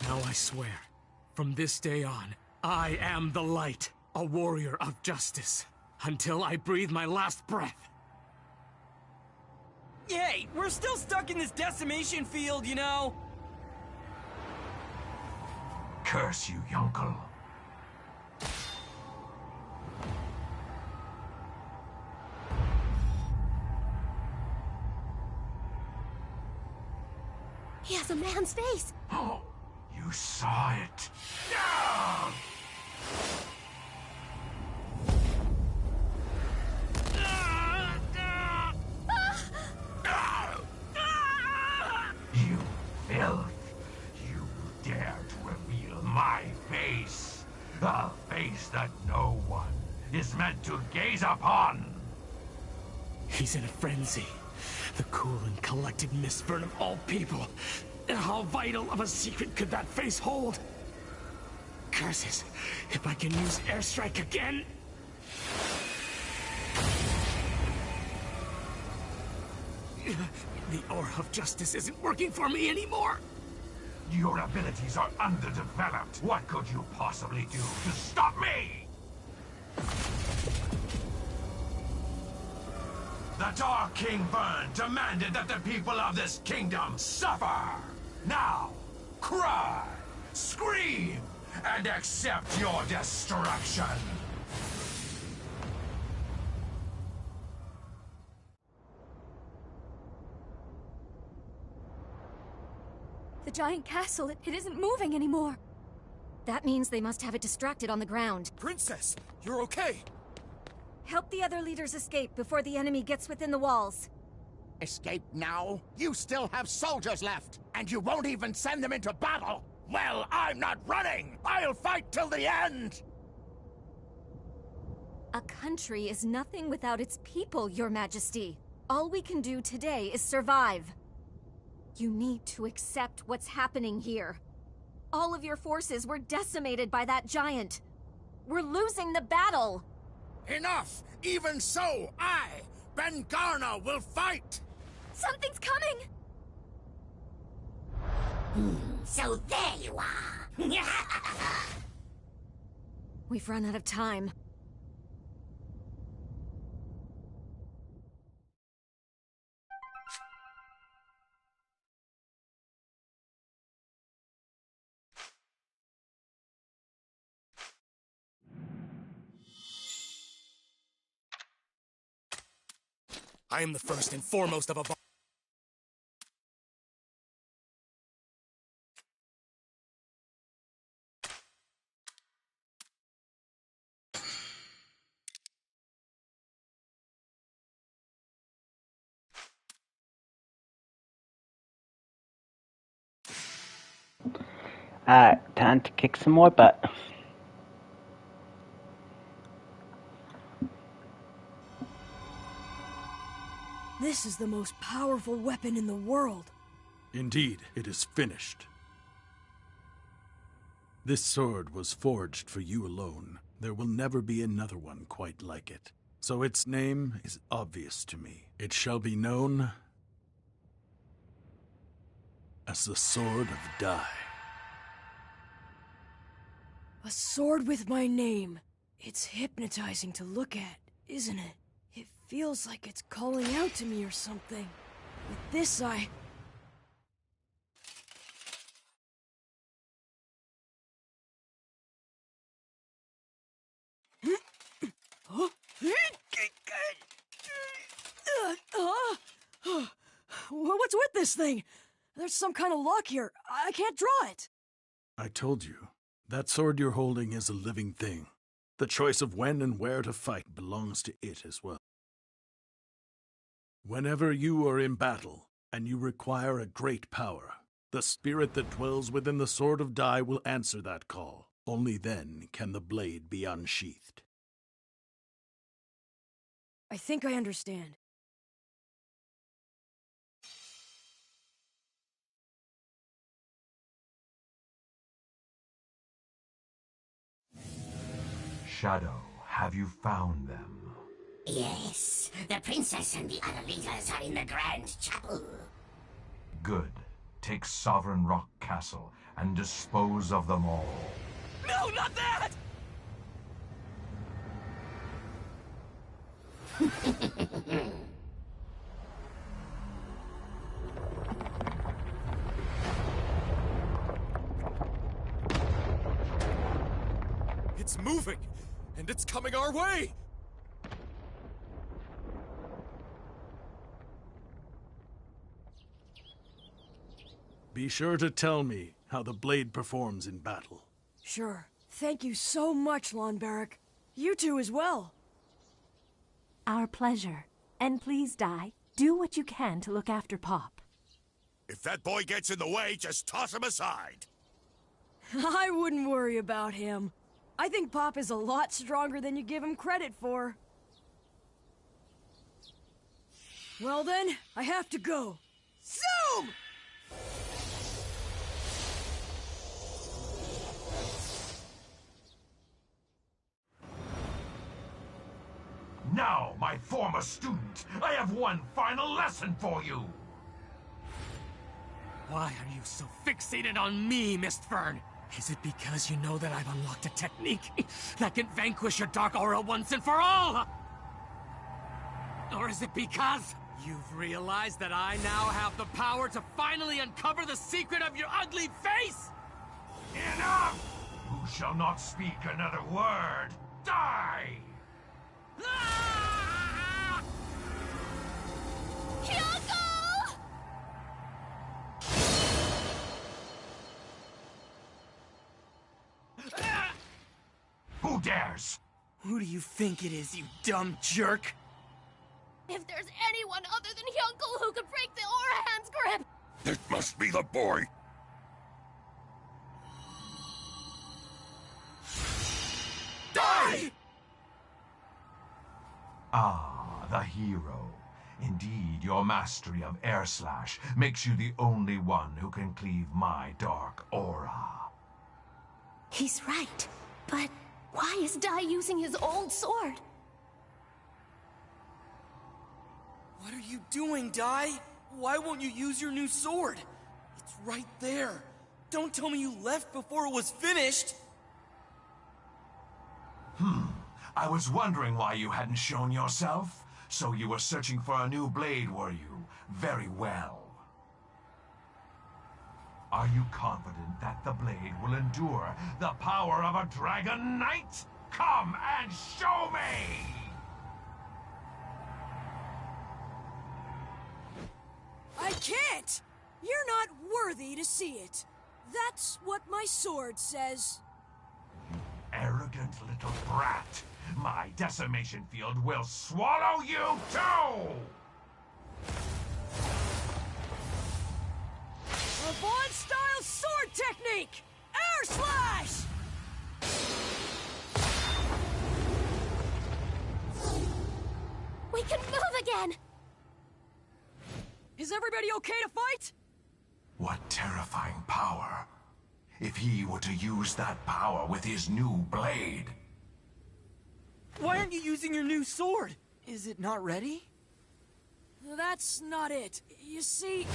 Now I swear, from this day on, I am the light, a warrior of justice, until I breathe my last breath. Yay! We're still stuck in this decimation field, you know? Curse you, Yunkel. He has a man's face. Oh, you saw it. No! You filth! You dare to reveal my face! A face that no one is meant to gaze upon! He's in a frenzy. The cool and collected Mistborn of all people. How vital of a secret could that face hold? Curses! If I can use airstrike again... The aura of justice isn't working for me anymore! Your abilities are underdeveloped. What could you possibly do to stop me? The Dark King Burn demanded that the people of this kingdom suffer. Now, cry, scream, and accept your destruction. The giant castle, it isn't moving anymore. That means they must have it distracted on the ground. Princess, you're okay. Help the other leaders escape before the enemy gets within the walls. Escape now? You still have soldiers left, and you won't even send them into battle! Well, I'm not running! I'll fight till the end! A country is nothing without its people, Your Majesty. All we can do today is survive. You need to accept what's happening here. All of your forces were decimated by that giant. We're losing the battle! Enough! Even so, I, Ben Garner, will fight! Something's coming! So there you are! We've run out of time. I am the first and foremost of a Time to kick some more butt. This is the most powerful weapon in the world. Indeed, it is finished. This sword was forged for you alone. There will never be another one quite like it. So its name is obvious to me. It shall be known as the Sword of Dai. A sword with my name. It's hypnotizing to look at, isn't it? It feels like it's calling out to me or something. With this, What's with this thing? There's some kind of lock here. I can't draw it. I told you, that sword you're holding is a living thing. The choice of when and where to fight belongs to it as well. Whenever you are in battle, and you require a great power, the spirit that dwells within the Sword of Dai will answer that call. Only then can the blade be unsheathed. I think I understand. Shadow, have you found them? Yes, the princess and the other leaders are in the Grand Chapel. Good. Take Sovereign Rock Castle and dispose of them all. No, not that! It's moving, and it's coming our way! Be sure to tell me how the blade performs in battle. Sure. Thank you so much, Lon Barrack. You two as well. Our pleasure. And please, Dai, do what you can to look after Pop. If that boy gets in the way, just toss him aside. I wouldn't worry about him. I think Pop is a lot stronger than you give him credit for. Well then, I have to go. Zoom! Now, my former student, I have one final lesson for you. Why are you so fixated on me, Mistfern? Is it because you know that I've unlocked a technique that can vanquish your dark aura once and for all? Or is it because you've realized that I now have the power to finally uncover the secret of your ugly face? Enough! Who shall not speak another word, die! Kyoko! Who dares? Who do you think it is, you dumb jerk? If there's anyone other than Hyunkel who could break the Aura Hand's grip! It must be the boy. Die! Ah, the hero. Indeed, your mastery of Air Slash makes you the only one who can cleave my dark aura. He's right. But why is Dai using his old sword? What are you doing, Dai? Why won't you use your new sword? It's right there. Don't tell me you left before it was finished. I was wondering why you hadn't shown yourself. So you were searching for a new blade, were you? Very well. Are you confident that the blade will endure the power of a Dragon Knight? Come and show me! I can't! You're not worthy to see it. That's what my sword says. Arrogant little brat. My decimation field will swallow you too! A Vaughn-style sword technique! Air Slash! We can move again! Is everybody okay to fight? What terrifying power. If he were to use that power with his new blade. Why aren't you using your new sword? Is it not ready? That's not it. You see...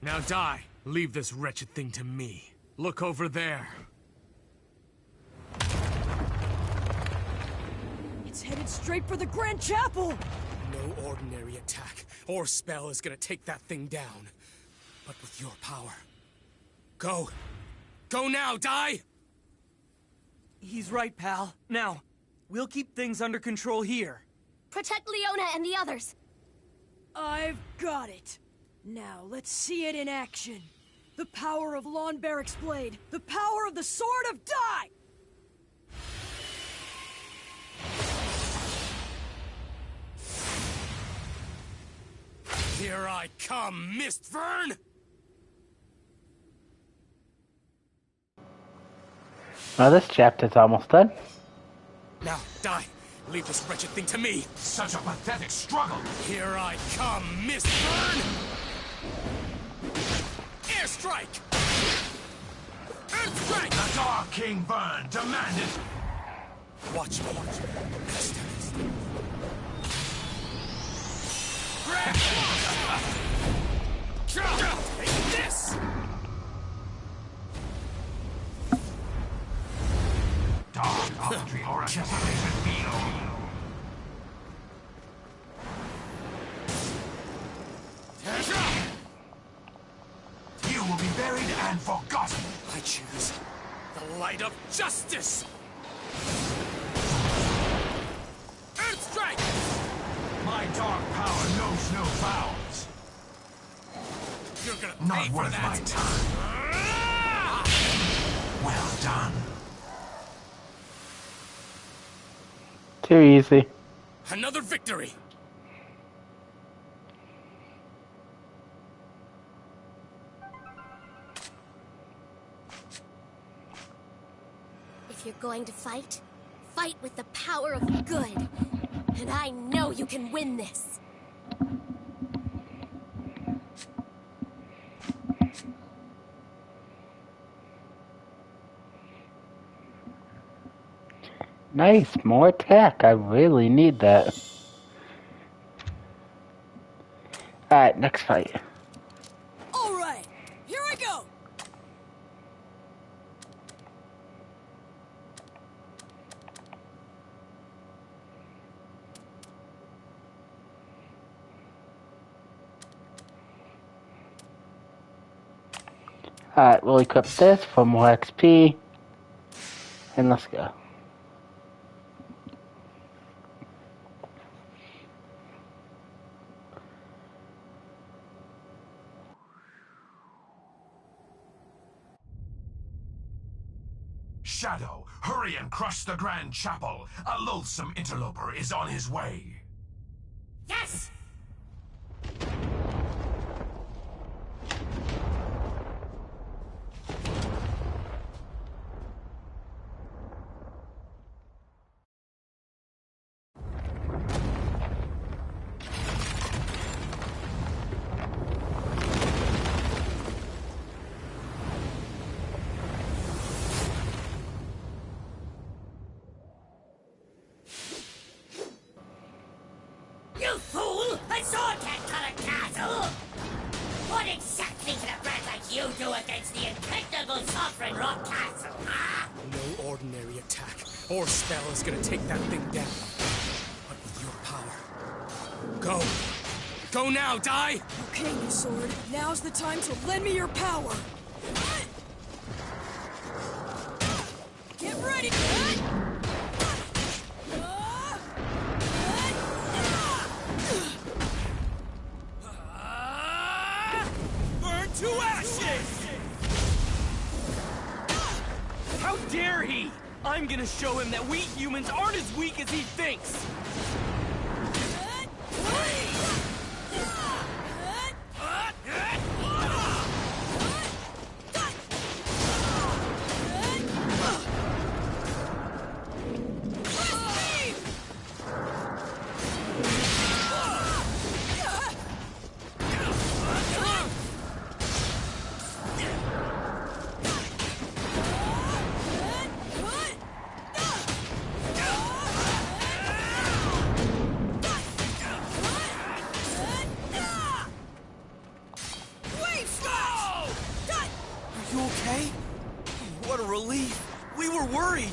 Now die. Leave this wretched thing to me. Look over there. It's headed straight for the Grand Chapel! No ordinary attack or spell is gonna take that thing down. But with your power. Go. Go now, die! He's right, pal. Now, we'll keep things under control here. Protect Leona and the others. I've got it. Now, let's see it in action. The power of Lon Barrick's blade. The power of the Sword of Dai! Here I come, Mistvern! Well, this chapter's almost done. Now, die. Leave this wretched thing to me. Such a pathetic struggle. Here I come, Mistvern! Airstrike! Earthstrike! The Dark King Vern demanded. Watch me. Take this! Dark poetry or a desolated field. You will be buried and forgotten. I choose the light of justice! Earthstrike! My dark power knows no bounds. You're gonna Not pay for worth that! my time. Well done. Too easy. Another victory! If you're going to fight, fight with the power of good. And I know you can win this. Nice, more attack. I really need that. Alright, next fight. Alright, here I go! Alright, we'll equip this for more XP. And let's go. Shadow, hurry and crush the Grand Chapel. A loathsome interloper is on his way. Yes! You fool! A sword can't cut a castle! What exactly can a brat like you do against the impregnable Sovereign Rock Castle, huh? No ordinary attack or spell is gonna take that thing down. But with your power. Go! Go now, die! Okay, you sword. Now's the time to lend me your power. Get ready! Burn to ashes! How dare he! I'm gonna show him that we humans aren't as weak as he thinks! worried.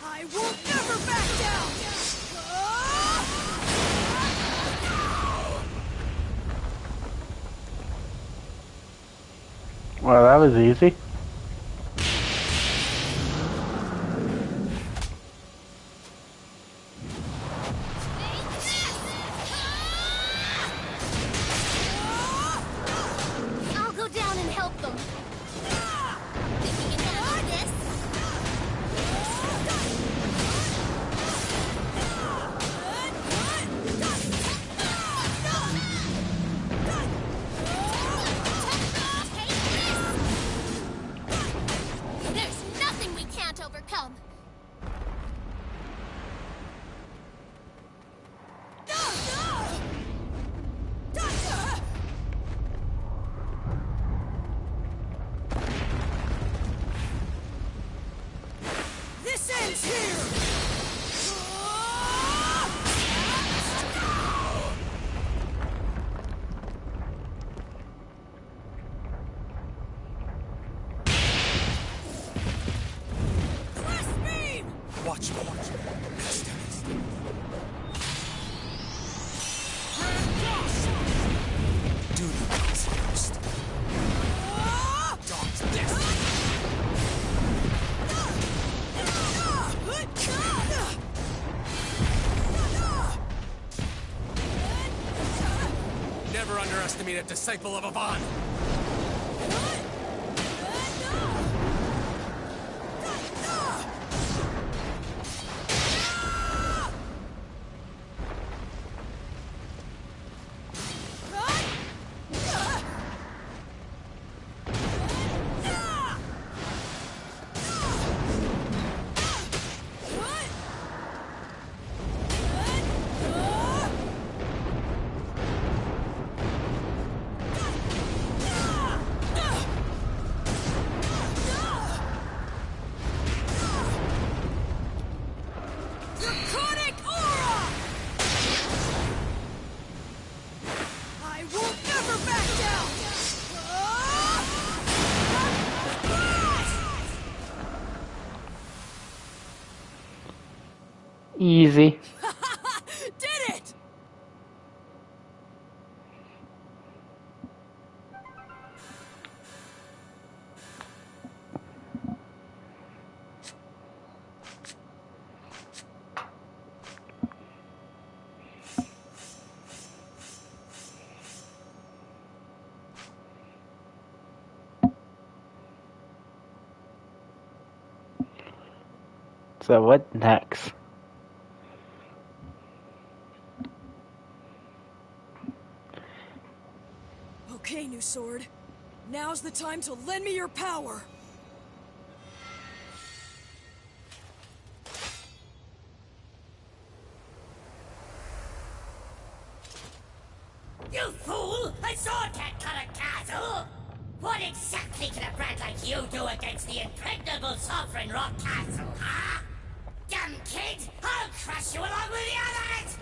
I will never back down! Well, that was easy. I'll go down and help them. Think we can handle this? There's nothing we can't overcome. This ends here! Watch me. Do the things first. Dodge this. Never underestimate a disciple of Avon. Draconic aura! I will never back down! Easy. Did it! So what next? Okay, new sword. Now's the time to lend me your power. You fool! A sword can't cut a castle! What exactly can a brat like you do against the impregnable Sovereign Rock Castle, huh? Dumb kid! I'll crush you along with the others!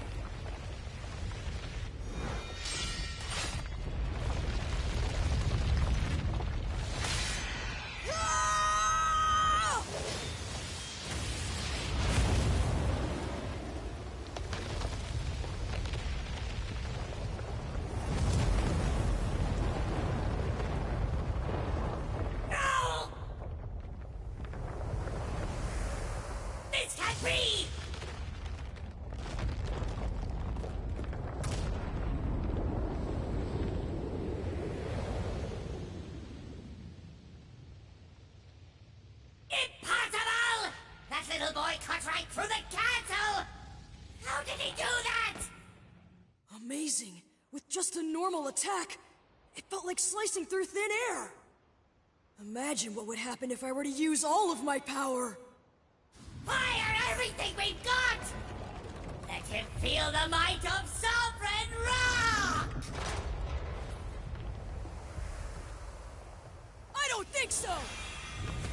No! This can't be! Impossible! That little boy cut right through the castle! How did he do that? Amazing. With just a normal attack, It felt like slicing through thin air. Imagine what would happen if I were to use all of my power. Fire everything we've got! Let him feel the might of Sovereign Rock! I don't think so!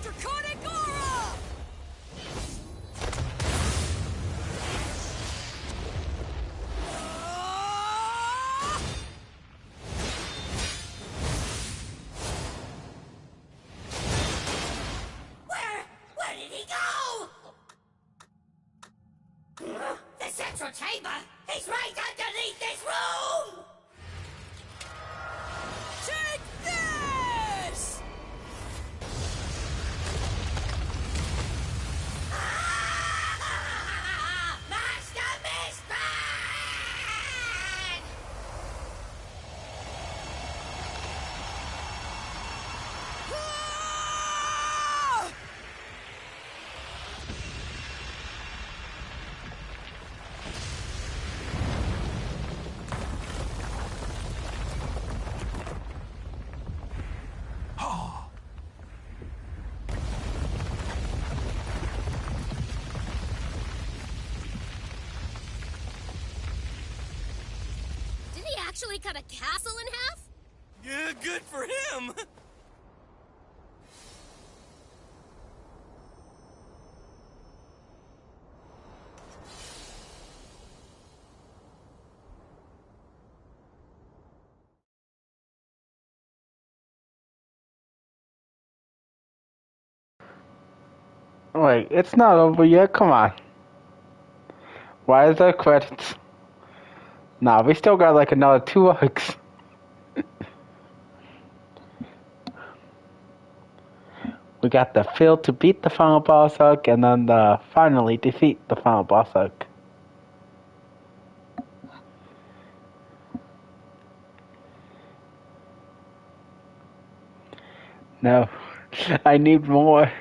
Draconic Aura! Where did he go? The central chamber! He's right underneath this room! Take this! Master Mistman! Did he actually cut a castle in half? Yeah, good for him! Wait, it's not over yet. Come on. Why is there credits? Nah, we still got like another 2 arcs. We got the field to beat the final boss arc, and then the finally defeat the final boss arc. No, I need more.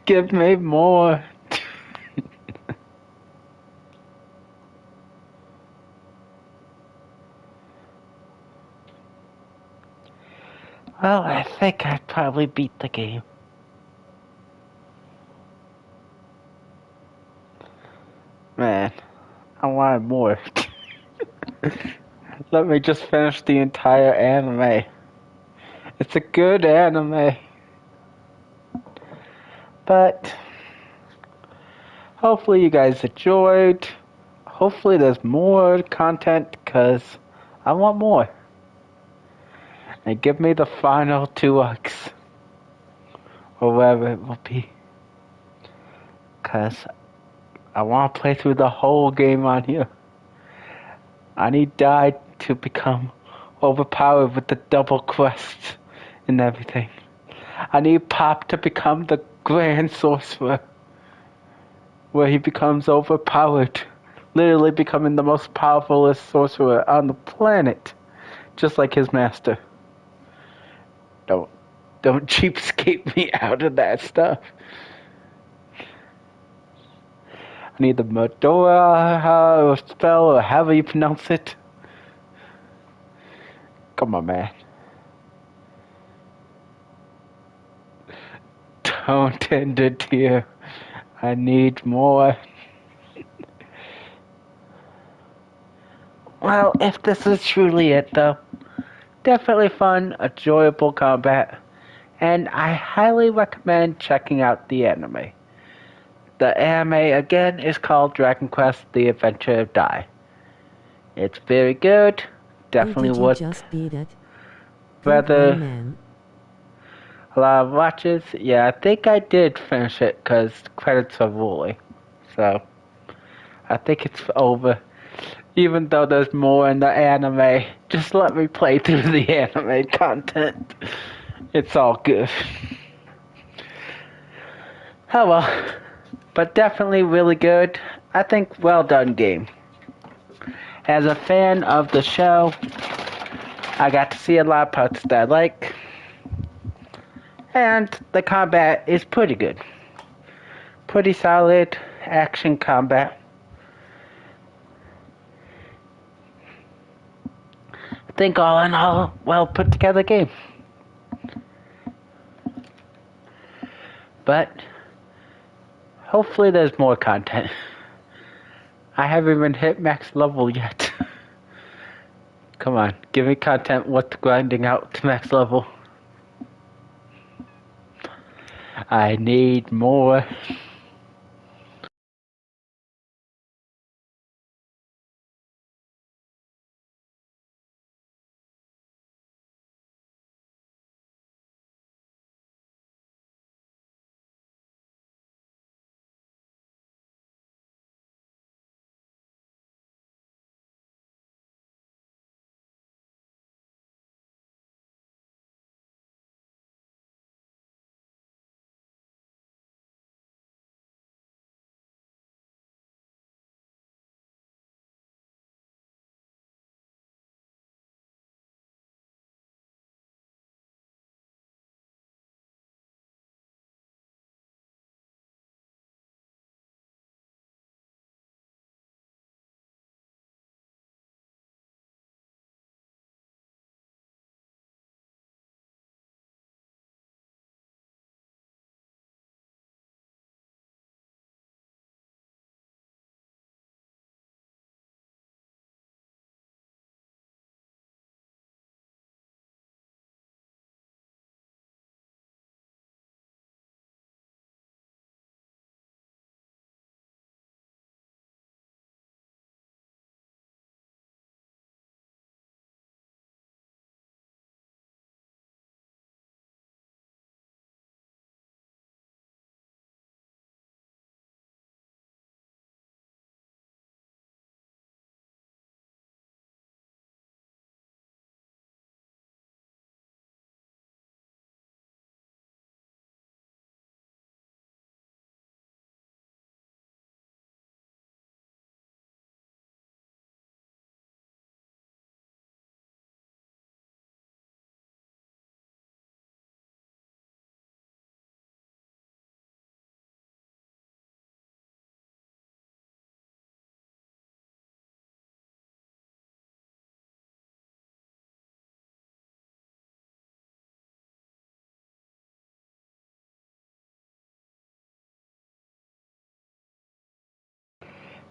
Give me more. Well, I think I'd probably beat the game. Man, I wanted more. Let me just finish the entire anime. It's a good anime. But hopefully you guys enjoyed. Hopefully there's more content, because I want more. And give me the final 2 arcs. Or whatever it will be. Because I want to play through the whole game on here. I need Dai to become overpowered with the double quest and everything. I need Pop to become the Grand Sorcerer, where he becomes overpowered, literally becoming the most powerful sorcerer on the planet, just like his master. Don't cheapskate me out of that stuff. I need the Medora spell, or however you pronounce it. Come on, man. Don't end it here. I need more. Well, if this is truly it, though, definitely fun, enjoyable combat, and I highly recommend checking out the anime. The anime, again, is called Dragon Quest: The Adventure of Dai. It's very good, definitely Or did you worth just beat it? rather Man. a lot of watches. Yeah, I think I did finish it because credits are rolling. So, I think it's over. Even though there's more in the anime, just let me play through the anime content. It's all good. Oh well. But definitely really good. I think well done game. As a fan of the show, I got to see a lot of parts that I like. And the combat is pretty good. Pretty solid action combat. I think all in all, well put together game. But hopefully there's more content. I haven't even hit max level yet. Come on, give me content worth grinding out to max level. I need more.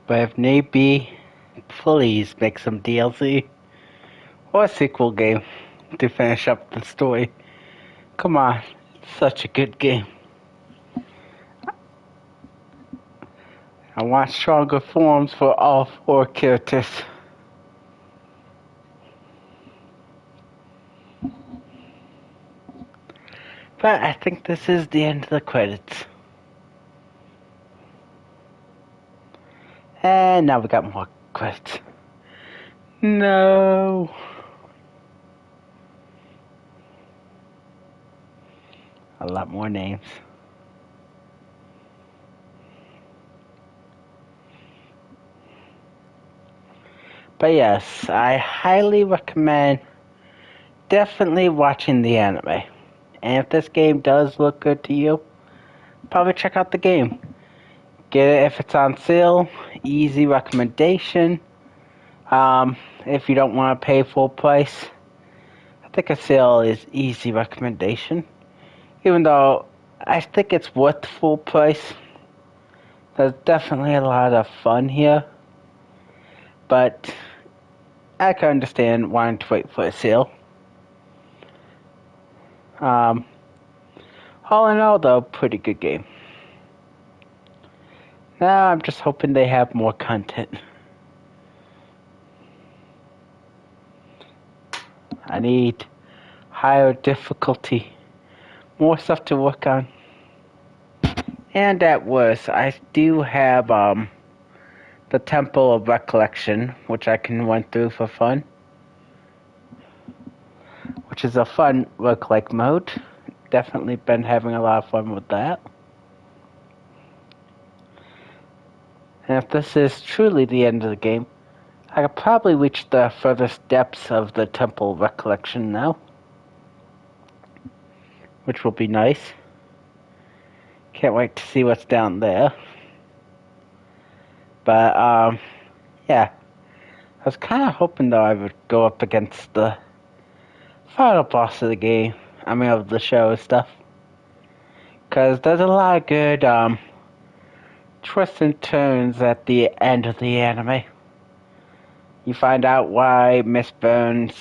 But if need be, please make some DLC or a sequel game to finish up the story. Come on, it's such a good game. I want stronger forms for all 4 characters. But I think this is the end of the credits. And now we got more credits. No. A lot more names. But yes, I highly recommend definitely watching the anime. And if this game does look good to you, probably check out the game. Get it if it's on sale. Easy recommendation. If you don't want to pay full price, I think a sale is easy recommendation. Even though I think it's worth full price. There's definitely a lot of fun here. But I can understand wanting to wait for a sale. All in all, though, pretty good game. Now I'm just hoping they have more content. I need higher difficulty, more stuff to work on. And at worst, I do have the Temple of Recollection, which I can run through for fun. Which is a fun roguelike mode. Definitely been having a lot of fun with that. And if this is truly the end of the game, I could probably reach the furthest depths of the Temple of Recollection now. Which will be nice. Can't wait to see what's down there. But, yeah. I was kind of hoping though I would go up against the final boss of the game. I mean, of the show and stuff. Because there's a lot of good twists and turns at the end of the anime. You find out why Miss Burns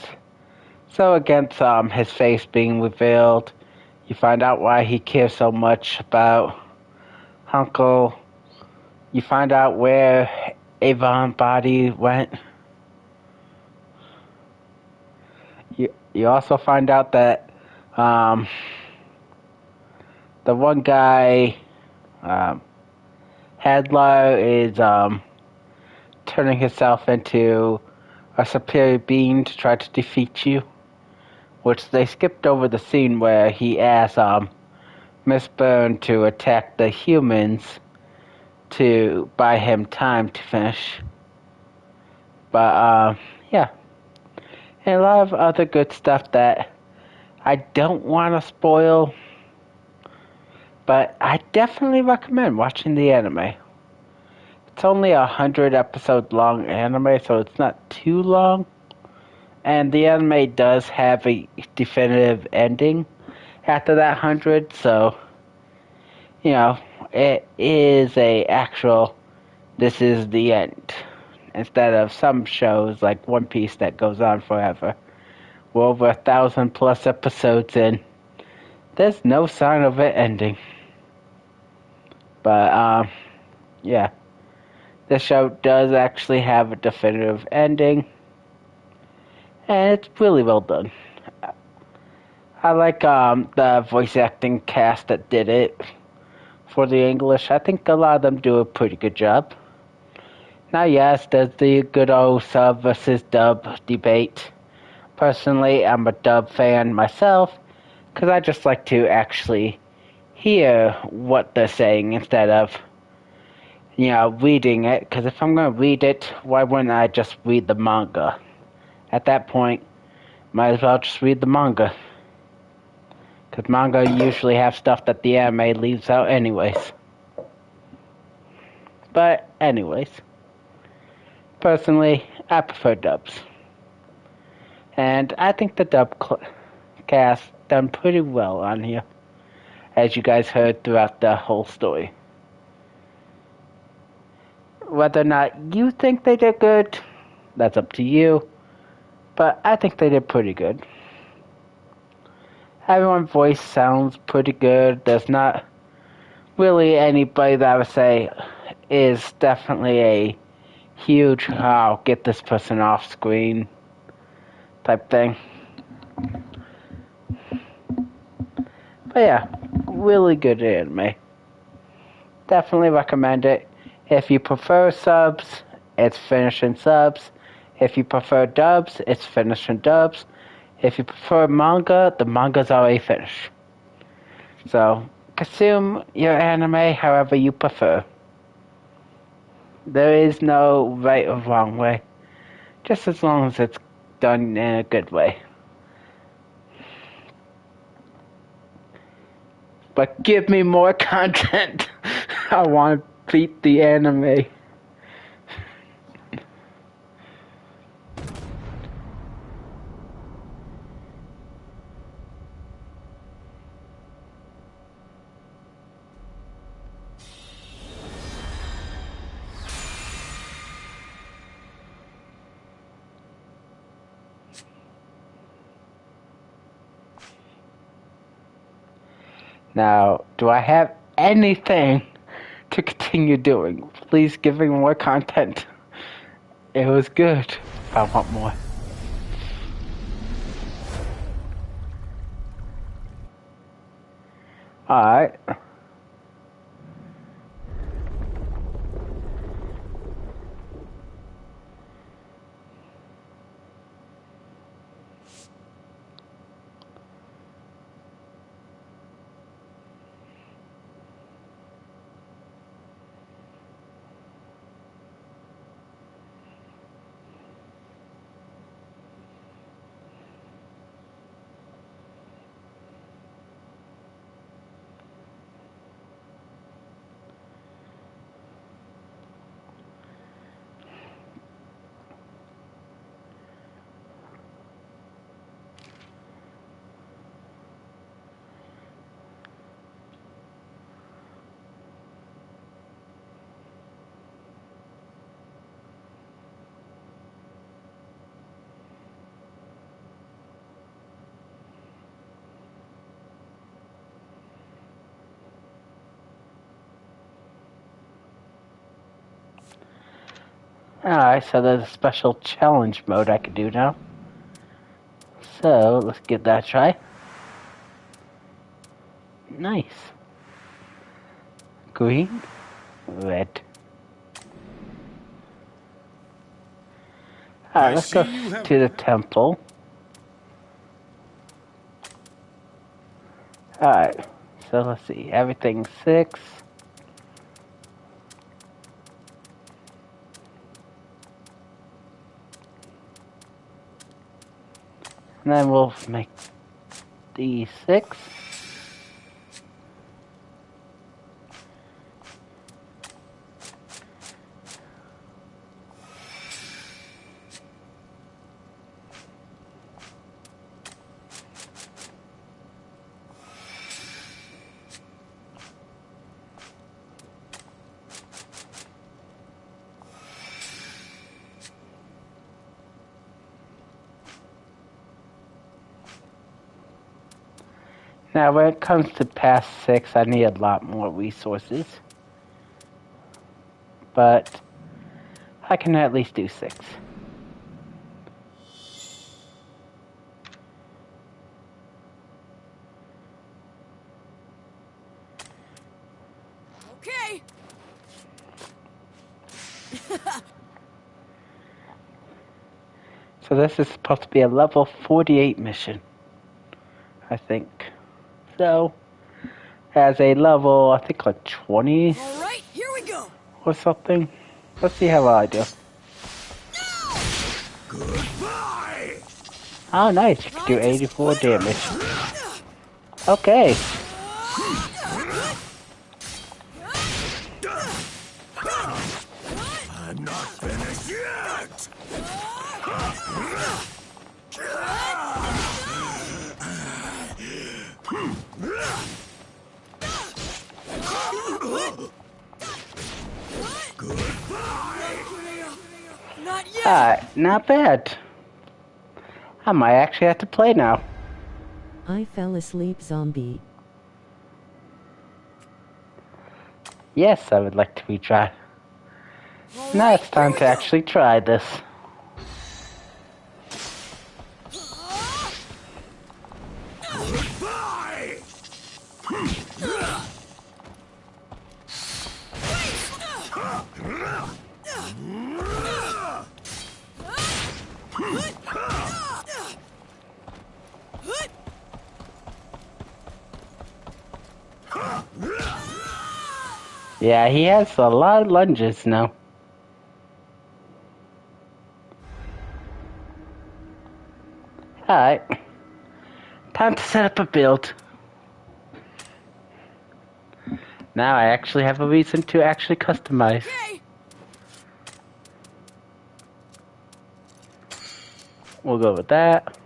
so against his face being revealed. You find out why he cares so much about Uncle. You find out where Avon's body went. You also find out that the one guy, Hadlar, is turning himself into a superior being to try to defeat you. Which they skipped over the scene where he asked Miss Byrne to attack the humans to buy him time to finish. But yeah. And a lot of other good stuff that I don't want to spoil, but I definitely recommend watching the anime. It's only 100 episode long anime, so it's not too long. And the anime does have a definitive ending after that 100, so, you know, it is a actual, this is the end. Instead of some shows like One Piece that goes on forever. We're over 1,000 plus episodes in. There's no sign of it ending. But, yeah. The show does actually have a definitive ending. And it's really well done. I like the voice acting cast that did it for the English. I think a lot of them do a pretty good job. Now, yes, there's the good old sub versus dub debate. Personally, I'm a dub fan myself, because I just like to actually hear what they're saying instead of, reading it. Because if I'm going to read it, why wouldn't I just read the manga? At that point, might as well just read the manga. Because manga usually have stuff that the anime leaves out anyways. But anyways, personally, I prefer dubs. And I think the dub cast done pretty well on here, as you guys heard throughout the whole story. Whether or not you think they did good, that's up to you. But I think they did pretty good. Everyone's voice sounds pretty good. There's not really anybody that I would say is definitely a huge, get this person off screen type thing. But yeah, really good anime. Definitely recommend it. If you prefer subs, it's finished in subs. If you prefer dubs, it's finished in dubs. If you prefer manga, the manga's already finished. So, consume your anime however you prefer. There is no right or wrong way. Just as long as it's done in a good way. But give me more content. I want to beat the anime. Now, do I have anything to continue doing? Please give me more content. It was good. I want more. Alright. Alright, so there's a special challenge mode I can do now. So, let's give that a try. Nice. Green, red. Alright, let's go to the temple. Alright, so let's see, everything's 6. And then we'll make these 6. Now, when it comes to past 6, I need a lot more resources. But I can at least do 6. Okay. So this is supposed to be a level 48 mission, I think. So, as a level, I think like 20 All right, here we go. or something. Let's see how I do. Goodbye! Oh, nice. You can do 84 damage. Okay. I'm not finished yet! Not yet. Not bad. I might actually have to play now. I fell asleep, zombie. Yes, I would like to retry. Now it's time to actually try this. Goodbye! Yeah, he has a lot of lunges now. Alright. Time to set up a build. Now I actually have a reason to actually customize. Okay. We'll go with that.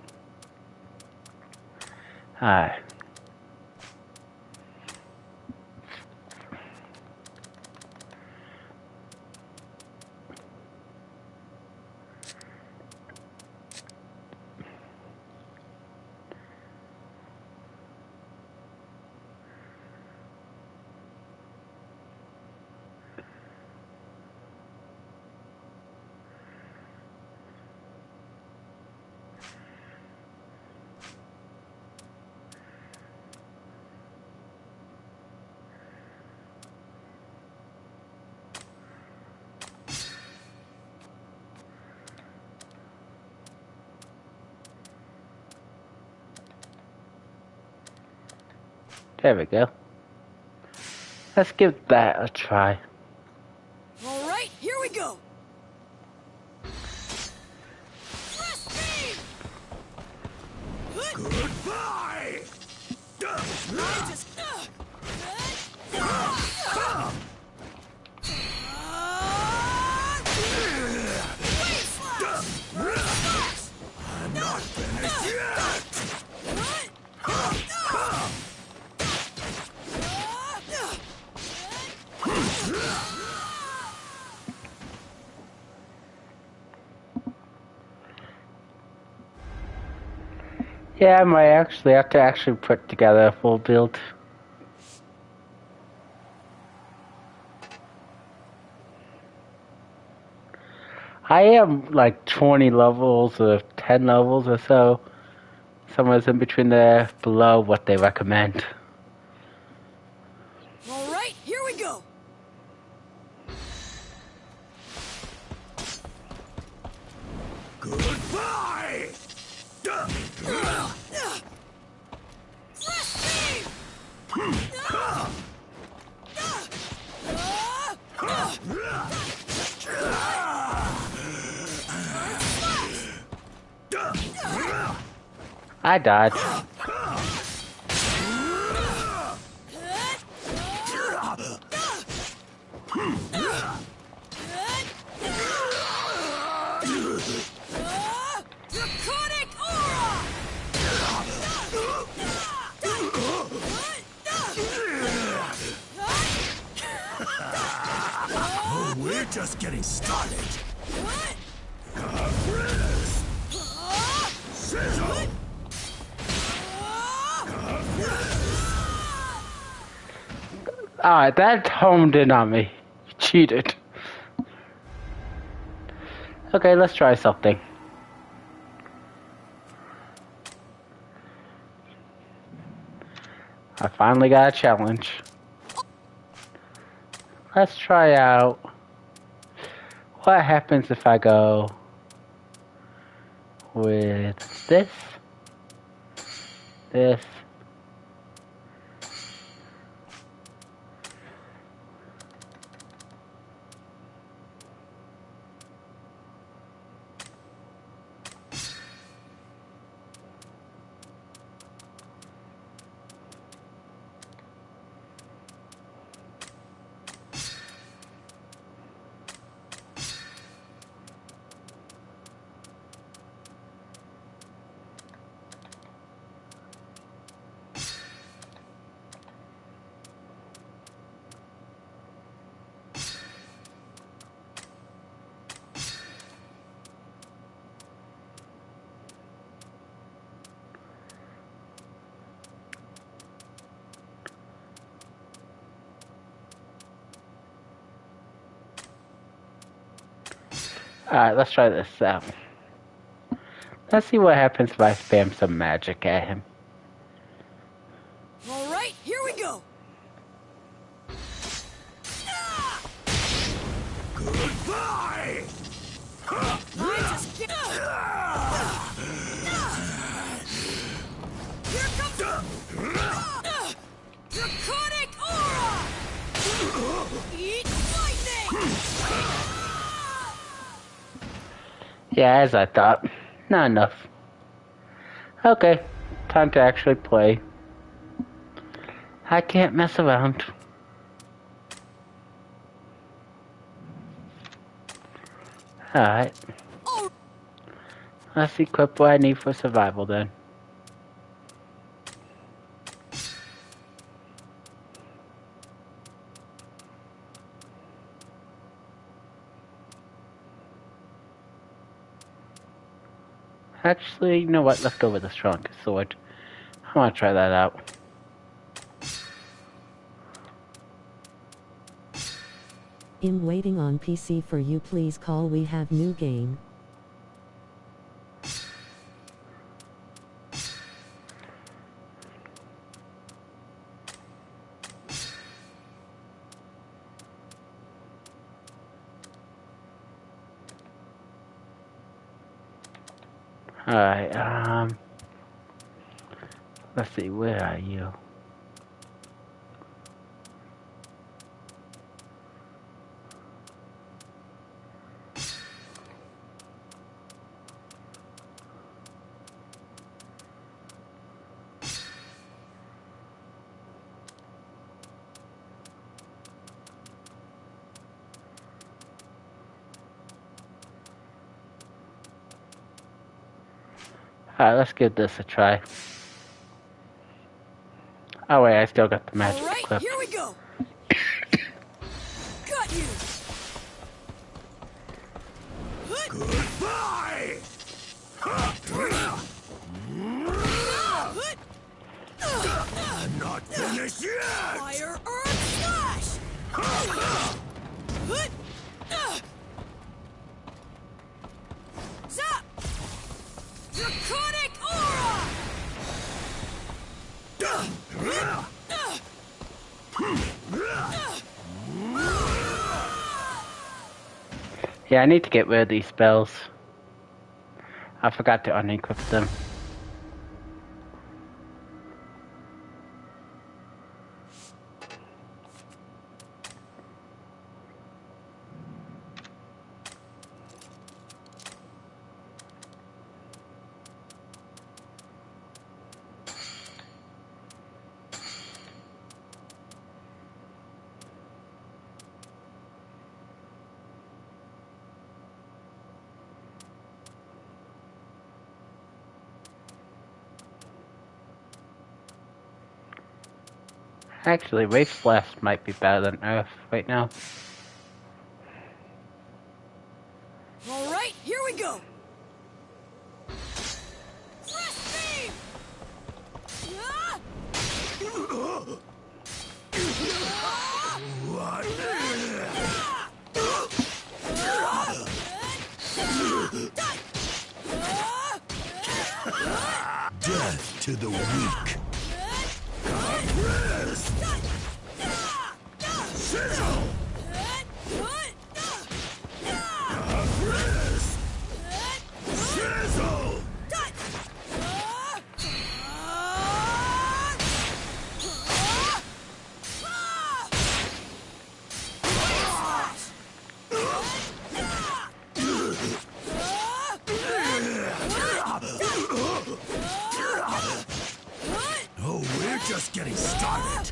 Alright. There we go. Let's give that a try. All right, here we go. Goodbye! I'm not finished yet! Yeah, I might actually have to put together a full build. I am like 20 levels or 10 levels or so. Somewhere in between there, below what they recommend. All right, here we go. Goodbye! I died. Oh, we're just getting started. Sizzle! Alright, that honed in on me. You cheated. Okay, let's try something. I finally got a challenge. Let's try out what happens if I go with this, this, Alright, let's try this out. Let's see what happens if I spam some magic at him. All right, here we go. Goodbye! I just get. Here comes Draconic Aura! Eat lightning! Yeah, as I thought. Not enough. Okay, time to actually play. I can't mess around. Alright. Let's equip what I need for survival then. Actually, you know what? Let's go with the strongest sword. I want to try that out. I'm waiting on PC for you, please call, we have new game. Alright, let's see, where are you? Alright, let's give this a try. Oh wait, I still got the magic All right, equipped. here we go. Got you. Goodbye! I'm not finished yet! Fire Earth Slash! Yeah, I need to get rid of these spells. I forgot to unequip them. Actually, Wraith Blast might be better than Earth right now. Alright, here we go! Thrust beam! Ah! Death to the weak. Sizzle! Sizzle! Oh, we're just getting started.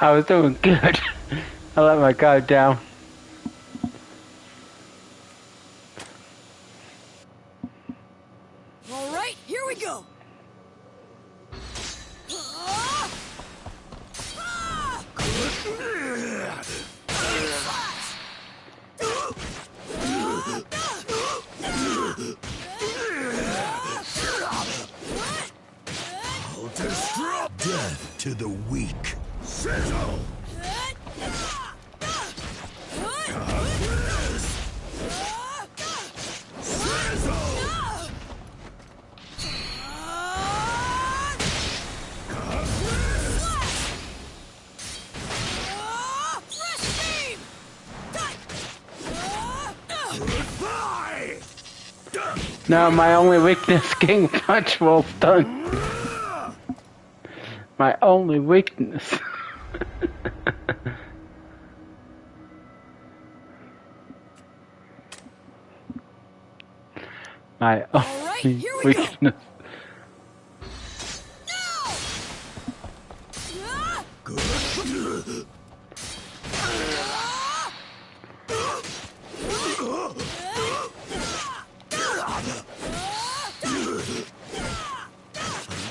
I was doing good. I let my guard down. Alright, here we go! I'll disrupt. Death to the weak. Sizzle! No, my only weakness, King Punch Roll done. My only weakness. My only weakness.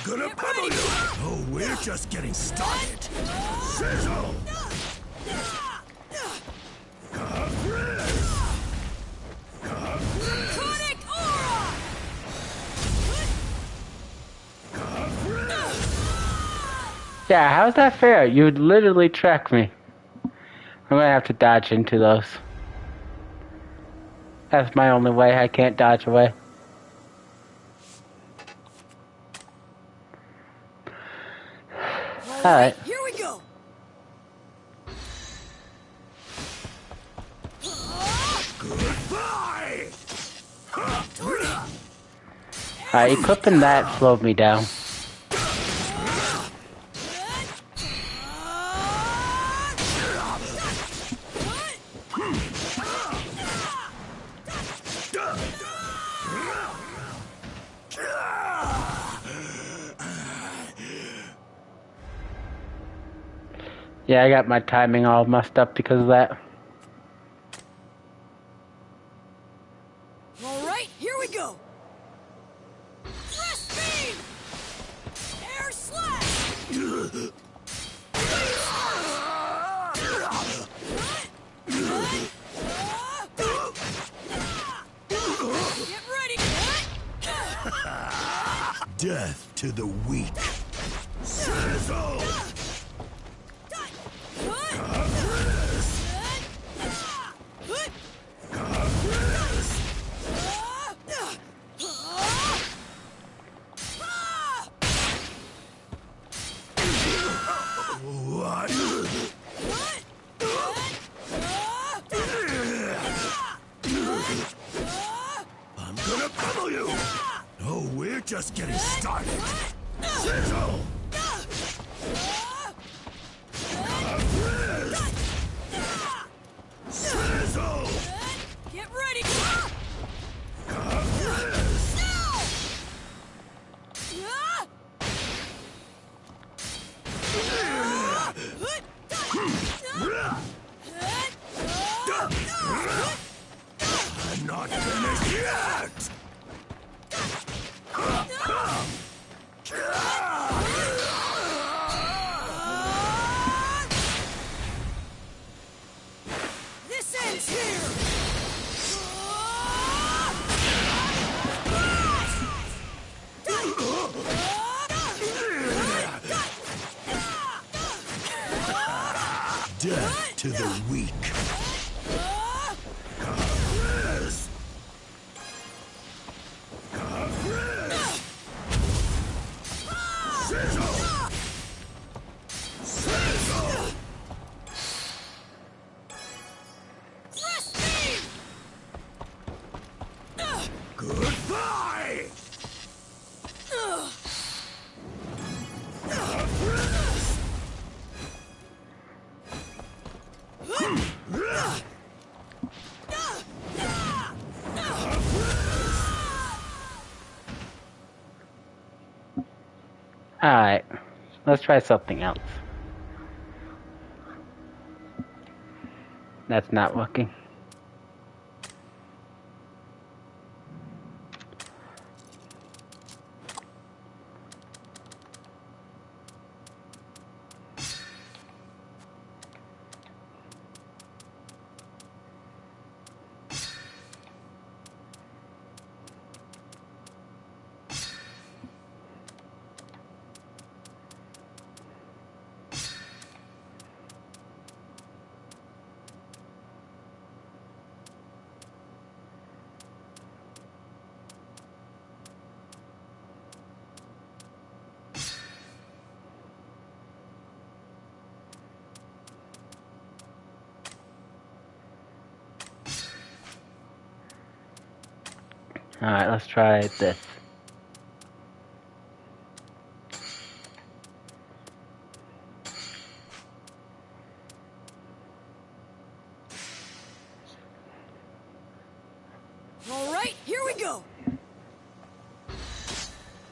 Gonna pummel you! Oh, we're just getting started. Sizzle! Yeah, how's that fair? You literally track me. I'm gonna have to dodge into those. That's my only way. I can't dodge away. Alright. Here we go! Goodbye! Equipping that slowed me down. Yeah, I got my timing all messed up because of that. Alright, here we go! Thrust beam! Air slash! Get ready! Death to the weak. Sizzle! What? I'm gonna pummel you! No, we're just getting started. Sizzle! Sizzle! Get ready! I'm not finished yet! This ends here! Death to the weak. Chris! Chris! Sizzle! Sizzle! Goodbye! Alright, let's try something else. That's not working. Alright, let's try this. Alright, here we go!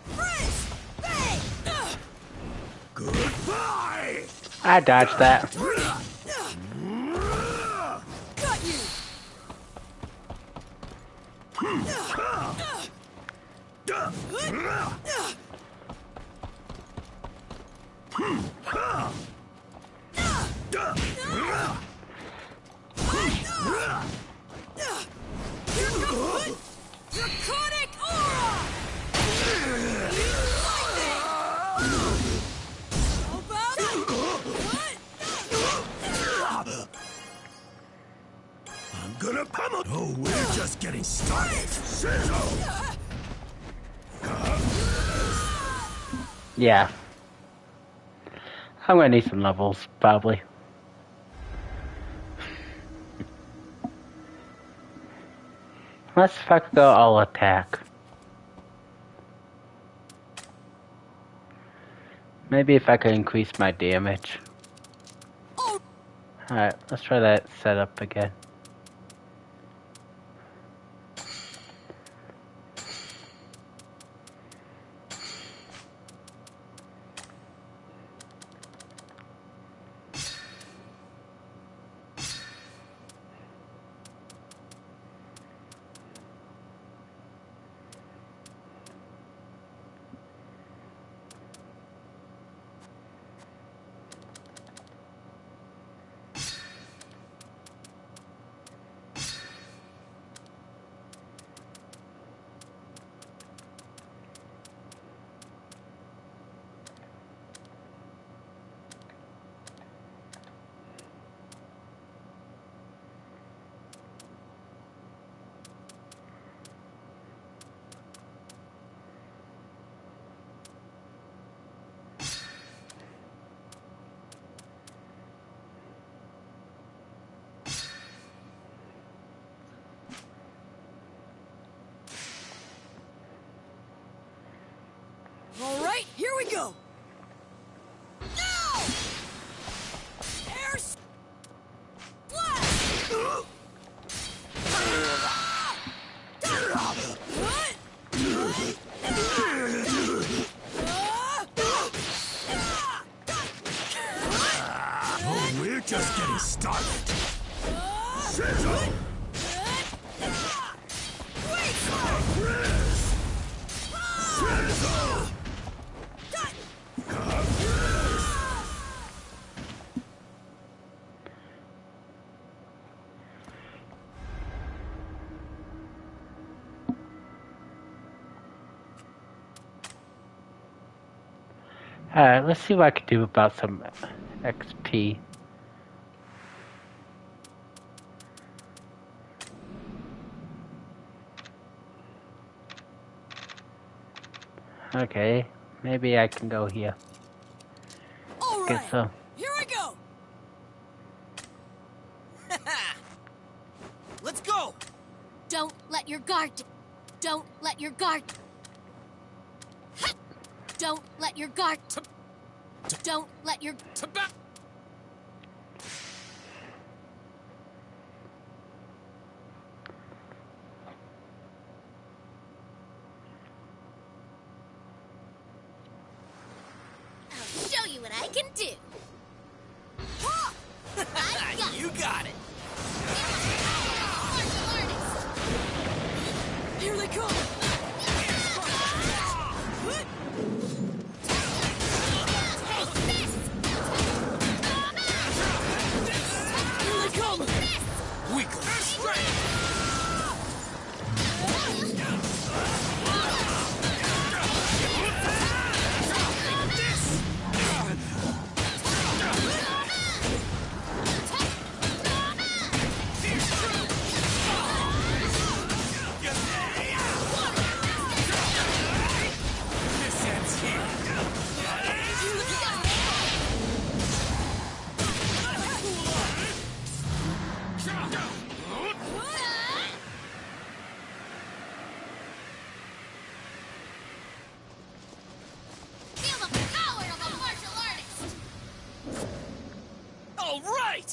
Freeze! Bang! Goodbye! I dodged that. Got you! Draconic aura! I'm gonna pummel. Oh, we're just getting started. Sizzle! Yeah. I'm gonna need some levels, probably. Let's fuck go all attack. Maybe if I could increase my damage. Alright, let's try that setup again. All right, here we go. No! Air splash! Oh, we're just getting started. Sizzle! Sizzle! Alright, let's see what I can do about some XP. Okay, maybe I can go here. All Get right, some. here I go. Let's go! Don't let your guard... Don't let your guard... Don't let your guard... Don't let your... I'll show you what I can do. I got You got it! Here they come. Here they come. Weakling strength! This ends here. Feel the power of a martial artist. All right!